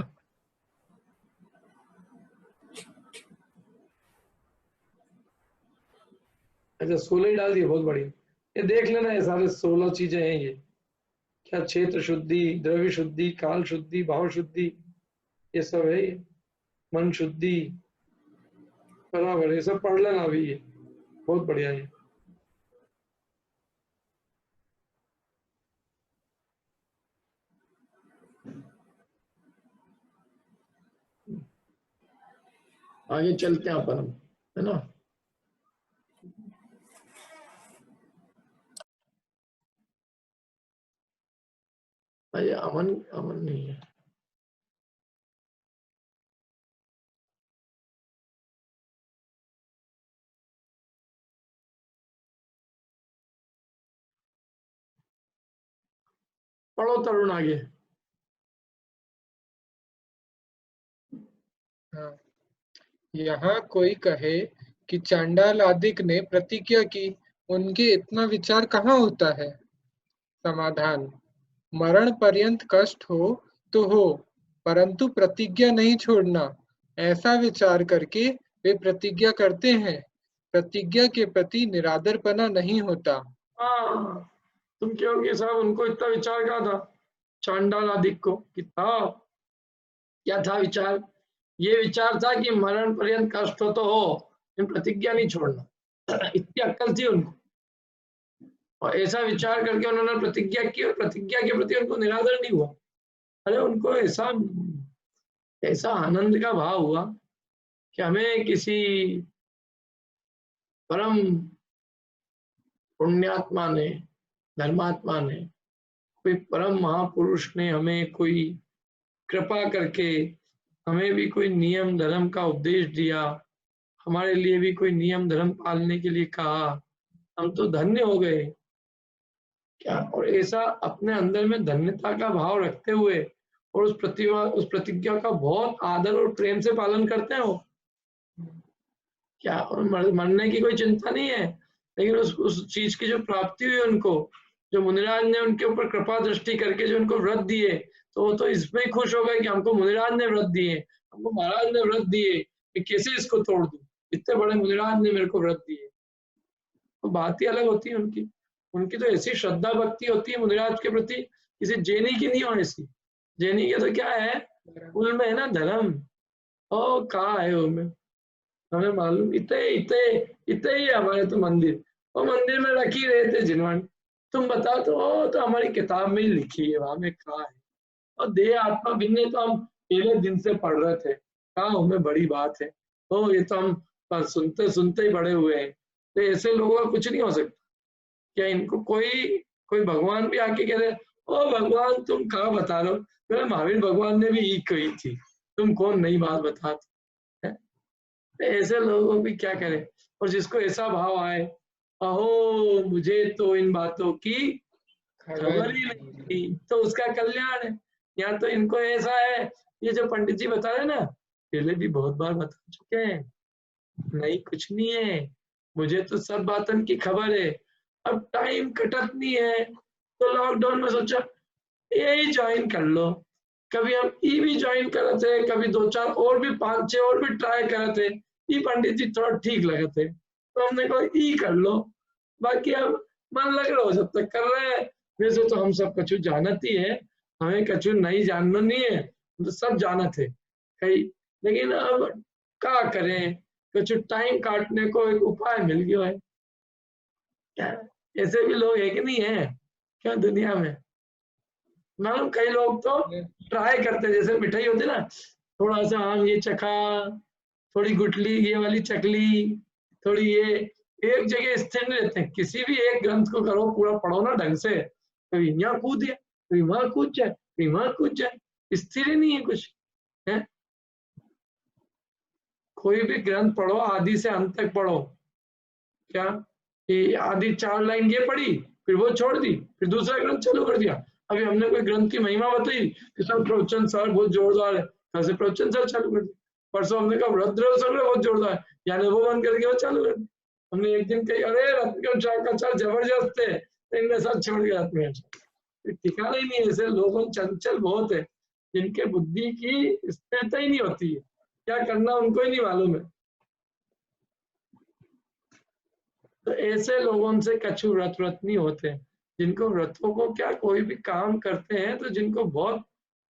अच्छा 16 ही डाल दिए, बहुत बढ़िया। ये देख लेना, ये सारे 16 चीजें हैं ये, क्या क्षेत्र शुद्धि, द्रव्य शुद्धि, काल शुद्धि, भाव शुद्धि, ये सब है ये, मन शुद्धि, बराबर, ये सब पढ़ लेना अभी, ये बहुत बढ़िया है। आगे चलते हैं अपन, है ना। अरे अमन, अमन नहीं है। पढ़ो तरुण आगे। हाँ, यहाँ कोई कहे कि चांडाल आदिक ने प्रतिज्ञा की, उनके इतना विचार कहाँ होता है? समाधान, मरण पर्यंत कष्ट हो तो हो, परंतु प्रतिज्ञा नहीं छोड़ना, ऐसा विचार करके वे प्रतिज्ञा करते हैं। प्रतिज्ञा के प्रति निरादरपना नहीं होता। हाँ, तुम कहोगे साहब उनको इतना विचार क्या था, चांडाल आदिक को कितना क्या था विचार? ये विचार था कि मरण पर्यंत कष्ट हो तो हो, लेकिन प्रतिज्ञा नहीं छोड़ना। इतनी अक्ल थी उनको, और ऐसा विचार करके उन्होंने प्रतिज्ञा की, और प्रतिज्ञा के प्रति उनको निरादर नहीं हुआ। अरे उनको ऐसा ऐसा आनंद का भाव हुआ कि हमें किसी परम पुण्यात्मा ने, धर्मात्मा ने, कोई परम महापुरुष ने हमें कोई कृपा करके हमें भी कोई नियम धर्म का उपदेश दिया, हमारे लिए भी कोई नियम धर्म पालने के लिए कहा, हम तो धन्य हो गए क्या। और ऐसा अपने अंदर में धन्यता का भाव रखते हुए और उस प्रतिज्ञा का बहुत आदर और प्रेम से पालन करते हो क्या। और मरने की कोई चिंता नहीं है, लेकिन उस चीज की जो प्राप्ति हुई उनको, जो मुनिराज ने उनके ऊपर कृपा दृष्टि करके जो उनको व्रत दिए, तो वो तो इसमें ही खुश हो गए कि हमको मुनिराज ने व्रत दिए, हमको महाराज ने व्रत दिए, कि कैसे इसको तोड़ दूं, इतने बड़े मुनिराज ने मेरे को व्रत दिए। तो बात ही अलग होती है उनकी। उनकी तो ऐसी श्रद्धा भक्ति होती है मुनिराज के प्रति, किसी जैनी की नहीं हो ऐसी। जैनी के तो क्या है, उनमें है ना धर्म, ओ कहाँ है उनमें, हमें मालूम, इतने ही है हमारे तो मंदिर, और मंदिर में रखी रहे थे जिनवन, तुम बताओ तो ओ तो हमारी किताब में ही लिखी है, वहां में कहाँ है। और देह आत्मा भिन्न तो हम पहले दिन से पढ़ रहे थे, कहाँ उनमें बड़ी बात है, ओ ये तो हम सुनते सुनते ही बड़े हुए हैं। तो ऐसे लोगों का कुछ नहीं हो सकता। क्या इनको कोई भगवान भी आके कह रहे, ओ भगवान तुम कहाँ बता रहे हो, मेरे महावीर भगवान ने भी यही कही थी, तुम कौन नई बात बताते। ऐसे लोगों की क्या करें। और जिसको ऐसा भाव आए, अहो मुझे तो इन बातों की खबर ही नहीं थी, तो उसका कल्याण है। या तो इनको ऐसा है, ये जो पंडित जी बता रहे ना, पहले भी बहुत बार बता चुके हैं, नहीं कुछ नहीं है, मुझे तो सब बातों की खबर है। अब टाइम कटत नहीं है, तो लॉकडाउन में सोचा यही ज्वाइन कर लो। कभी हम ई भी ज्वाइन करे थे, कभी 2-4 और भी 5-6 और भी ट्राई करे थे, ई पंडित जी थोड़ा ठीक लगे थे, तो हमने कहा ई कर लो। बाकी अब मन लग रहा हो जब तक कर रहे हैं। वैसे तो हम सब कछु जानती है, हमें कछु नहीं जानना नहीं है, तो सब जाना थे कई, लेकिन अब क्या करें, कुछ टाइम काटने को एक उपाय मिल गया है। क्या ऐसे भी लोग है कि नहीं है क्या दुनिया में? मालूम कई लोग तो ट्राई करते, जैसे मिठाई होती ना, थोड़ा सा आम ये चखा, थोड़ी गुटली ये वाली चकली, थोड़ी ये, एक जगह स्थिर नहीं रहते। किसी भी एक ग्रंथ को करो, पूरा पढ़ो ना ढंग से, कभी यहाँ कूद जाए, कभी वहां कूद जाए, कभी वहां कूद जाए, स्थिर ही नहीं है कुछ है। कोई भी ग्रंथ पढ़ो, आदि से अंत तक पढ़ो। क्या कि आदि 4 लाइन ये पढ़ी, फिर वो छोड़ दी, फिर दूसरा ग्रंथ चालू कर दिया। अभी हमने कोई ग्रंथ की महिमा बताई कि सब प्रवचन सर बहुत जोरदार है, कैसे प्रवचन सर चालू कर दिया। परसों हमने कहा रुद्र सर बहुत जोरदार है, यानी वो बंद करके वो चालू कर दिया। हमने एक दिन कही अरे रत्नकम का चार जबरदस्त है, इनने सब छोड़ दिया रत्नकम। ठिकाना ही नहीं है। ऐसे लोगों चंचल बहुत है जिनके बुद्धि की स्थिरता ही नहीं होती है, क्या करना उनको ही नहीं मालूम है। तो ऐसे लोगों से कछु व्रत नहीं होते, जिनको व्रतों को क्या कोई भी काम करते हैं तो जिनको बहुत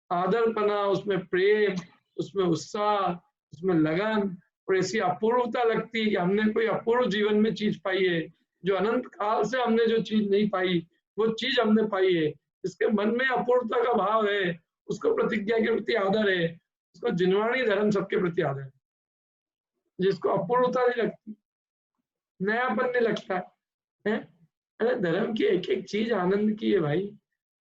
आदरपना, उसमें प्रेम, उसमें उत्साह, उसमें लगन और ऐसी अपूर्वता लगती है कि हमने कोई अपूर्व जीवन में चीज पाई है, जो अनंत काल से हमने जो चीज नहीं पाई वो चीज हमने पाई है। जिसके मन में अपूर्वता का भाव है, उसको प्रतिज्ञा के प्रति आदर है, उसको जिनवाणी धर्म सबके प्रति आदर है। जिसको अपूर्वता नहीं लगती, नयापन नहीं लगता है, अरे धर्म की एक एक चीज आनंद की है भाई।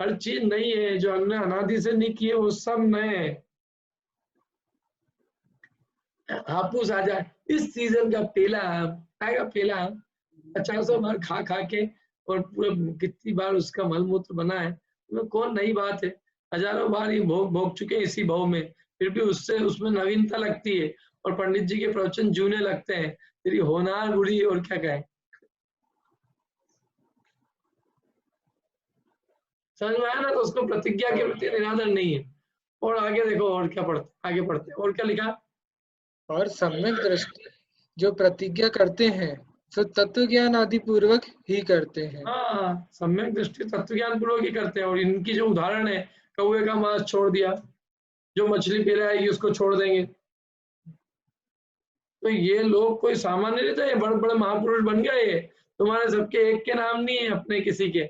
हर चीज नई है, जो हमने अनादि से नहीं किए वो सब नए है। हापुस आ जाए, इस सीजन का पहला आम आएगा, पहला आम 50 बार खा खा के और पूरा कितनी बार उसका मलमूत्र बना है, तो कौन नई बात है। हजारों बार ये भोग भोग चुके इसी भाव में, फिर भी उससे उसमें नवीनता लगती है और पंडित जी के प्रवचन जूने लगते हैं। तेरी होनार बुढ़ी और क्या कहे। समझ में आया ना? तो उसको प्रतिज्ञा के प्रति निरादर नहीं है। और आगे देखो और क्या पढ़ते, आगे पढ़ते और क्या लिखा। और सम्यक दृष्टि जो प्रतिज्ञा करते हैं तो तत्व ज्ञान आदि पूर्वक ही करते हैं। हाँ, सम्यक दृष्टि तत्व ज्ञान पूर्वक ही करते हैं। और इनकी जो उदाहरण है, कौवे का मांस छोड़ दिया, जो मछली पी आएगी उसको छोड़ देंगे। तो ये लोग कोई सामान्य नहीं थे, बड़े बड़े महापुरुष बन गए। तुम्हारे सबके एक के नाम नहीं है, अपने किसी के।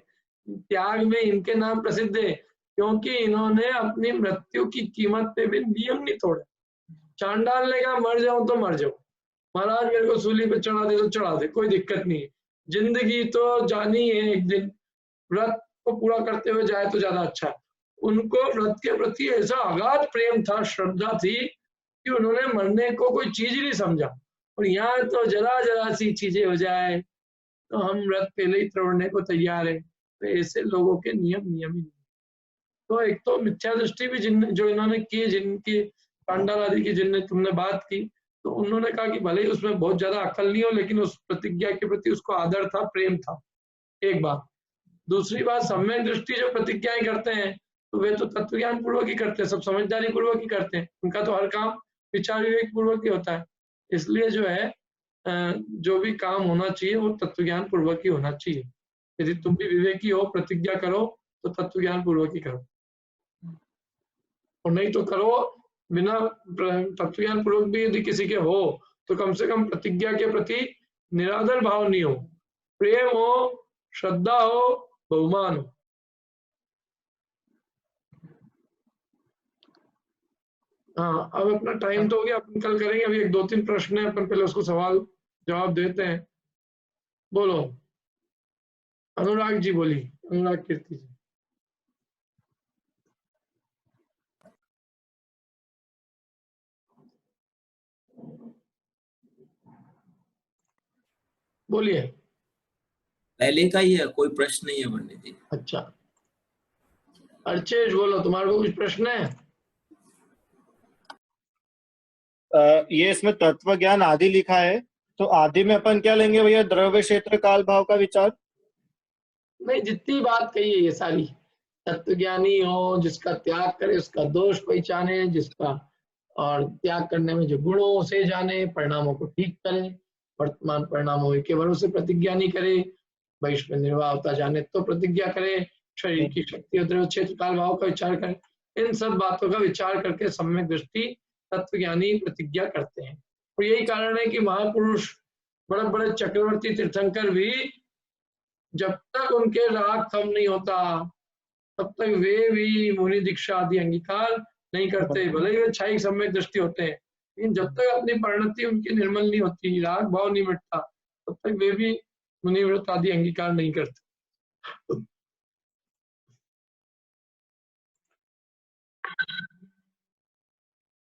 त्याग में इनके नाम प्रसिद्ध है, क्योंकि इन्होंने अपनी मृत्यु की कीमत पे भी नियम नहीं तोड़े। चांडाल ने कहा मर जाऊं तो मर जाऊं, महाराज मेरे को सूली पे चढ़ा दे तो चढ़ा दे, कोई दिक्कत नहीं है, जिंदगी तो जानी है एक दिन, व्रत को पूरा करते हुए जाए तो ज्यादा अच्छा। उनको व्रत के प्रति ऐसा अगाध प्रेम था, श्रद्धा थी कि उन्होंने मरने को कोई चीज ही नहीं समझा। और यहाँ तो जरा जरा सी चीजें हो जाए तो हम व्रत पहले ही तोड़ने को तैयार है। तो ऐसे लोगों के नियम ही नहीं। तो एक तो मिथ्या दृष्टि भी जो इन्होंने की, जिनकी पांडाल आदि की जिनने तुमने बात की, तो उन्होंने कहा कि भले ही उसमें बहुत ज्यादा अकल नहीं हो, लेकिन उस प्रतिज्ञा के प्रति उसको आदर था, प्रेम था। एक बात। दूसरी बात, सम्यक दृष्टि जो प्रतिज्ञाएं करते हैं तो वे तो तत्व ज्ञान पूर्वक ही करते हैं, सब समझदारी पूर्वक ही करते हैं। उनका तो हर काम विचार विवेक पूर्वक ही होता है। इसलिए जो है जो भी काम होना चाहिए वो तत्व ज्ञान पूर्वक ही होना चाहिए। यदि तुम भी विवेकी हो, प्रतिज्ञा करो तो तत्व ज्ञान पूर्वक ही करो, और नहीं तो करो बिना तत्व ज्ञान पूर्वक भी यदि किसी के हो तो कम से कम प्रतिज्ञा के प्रति निरादर भाव नहीं हो, प्रेम हो, श्रद्धा हो, बहुमान हो। हाँ, अब अपना टाइम तो हो गया, अपन कल करेंगे। अभी 1-2-3 प्रश्न है, अपन पहले उसको सवाल जवाब देते हैं। बोलो अनुराग जी, बोली अनुराग कीर्ति जी। बोलिए। पहले का ही है, कोई प्रश्न नहीं है पंडित जी। अच्छा, अर्चेश बोलो, तुम्हारे को कुछ प्रश्न है? ये इसमें तत्व ज्ञान आदि लिखा है, तो आदि में अपन क्या लेंगे भैया? द्रव्य क्षेत्र काल भाव का विचार? नहीं, जितनी बात कही है ये सारी, तत्व ज्ञानी हो, जिसका त्याग करे, उसका दोष पहचाने, जिसका और त्याग करने में जो गुणों से जाने, परिणामों को ठीक करे, वर्तमान परिणामों के भरोसे प्रतिज्ञा नहीं करे, भविष्य में निर्वाह होता जाने तो प्रतिज्ञा करे, शरीर की शक्ति और द्रव्य क्षेत्र काल भाव का विचार करे। इन सब बातों का विचार करके सम्यक दृष्टि तत्वज्ञानी प्रतिज्ञा करते हैं। और यही कारण है कि महापुरुष बड़े बड़े चक्रवर्ती तीर्थंकर भी जब तक उनके राग कम नहीं होता तब तक वे भी मुनि दीक्षा आदि अंगीकार नहीं करते, भले ही वे छाई सम्यक दृष्टि होते हैं, लेकिन जब तक अपनी परिणति उनकी निर्मल नहीं होती, राग भाव नहीं मिटता, तब तक वे भी मुनिव्रत आदि अंगीकार नहीं करते।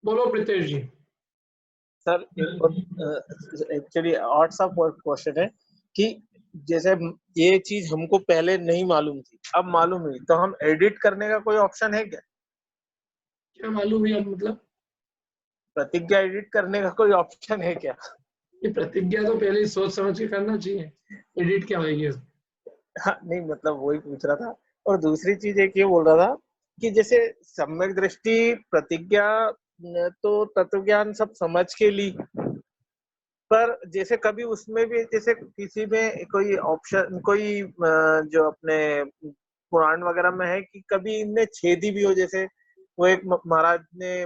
बोलो प्रीतेश जी। सर एक्चुअली आर्ट सा क्वेश्चन है कि जैसे ये चीज हमको पहले नहीं मालूम थी, अब मालूम हुई, तो हम एडिट करने का कोई ऑप्शन है क्या? क्या मालूम हुई अब मतलब? प्रतिज्ञा एडिट करने का कोई ऑप्शन है क्या? ये प्रतिज्ञा तो पहले ही सोच समझ के करना चाहिए, एडिट क्या होगी? हाँ नहीं, मतलब वही पूछ रहा था। और दूसरी चीज एक ये बोल रहा था कि जैसे सम्यक दृष्टि प्रतिज्ञा तो तत्वज्ञान सब समझ के ली, पर जैसे कभी उसमें भी जैसे किसी में कोई ऑप्शन, कोई जो अपने पुराण वगैरह में है कि कभी इनमें छेदी भी हो, जैसे वो एक महाराज ने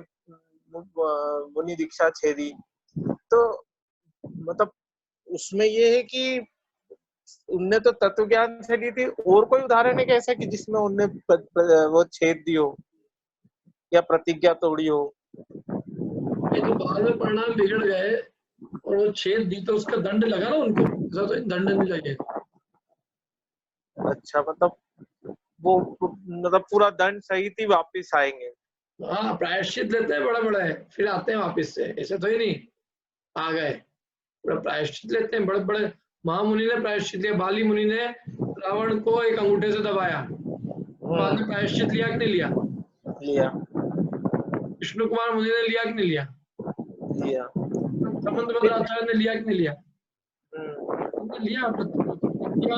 मुनि दीक्षा छेदी, तो मतलब उसमें ये है कि उनने तो तत्वज्ञान से ली थी, और कोई उदाहरण है कि ऐसा कि जिसमें उनने वो छेद दी हो या प्रतिज्ञा तोड़ी हो? ये तो बाद में परिणाम बिगड़ गए और वो छेद दी तो उसका दंड लगा ना उनको, ऐसा तो दंड नहीं लगे। अच्छा, मतलब वो मतलब पूरा दंड सहित ही वापिस आएंगे? हाँ, प्रायश्चित लेते हैं बड़े बड़े, फिर आते हैं वापिस से, ऐसे तो ही नहीं आ गए, पूरा प्रायश्चित लेते हैं। बड़े बड़े महामुनि ने प्रायश्चित लिया, बाली मुनि ने रावण को एक अंगूठे से दबाया, बाद में प्रायश्चित लिया कि नहीं लिया? लिया। विष्णु कुमार मुनि ने लिया कि नहीं लिया? लिया। समुद्र आचार्य ने लिया कि नहीं लिया? लिया। प्रतिज्ञा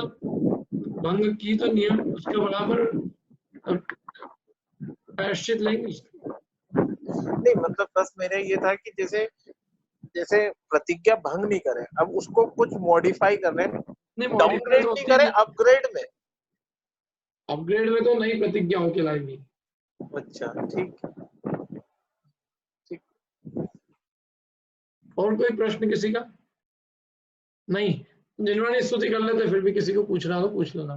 भंग की तो नियम उसके बराबर प्रायश्चित लेंगे। नहीं मतलब बस मेरा ये था कि जैसे जैसे प्रतिज्ञा भंग नहीं करे, अब उसको कुछ मॉडिफाई कर रहे हैं, डाउनग्रेड नहीं करे, अपग्रेड में। अपग्रेड में तो नई प्रतिज्ञा हो के लाएंगी। अच्छा ठीक। और कोई प्रश्न किसी का? नहीं, जिन्होंने स्तुति कर लेते फिर भी किसी को पूछना हो तो पूछ लेना।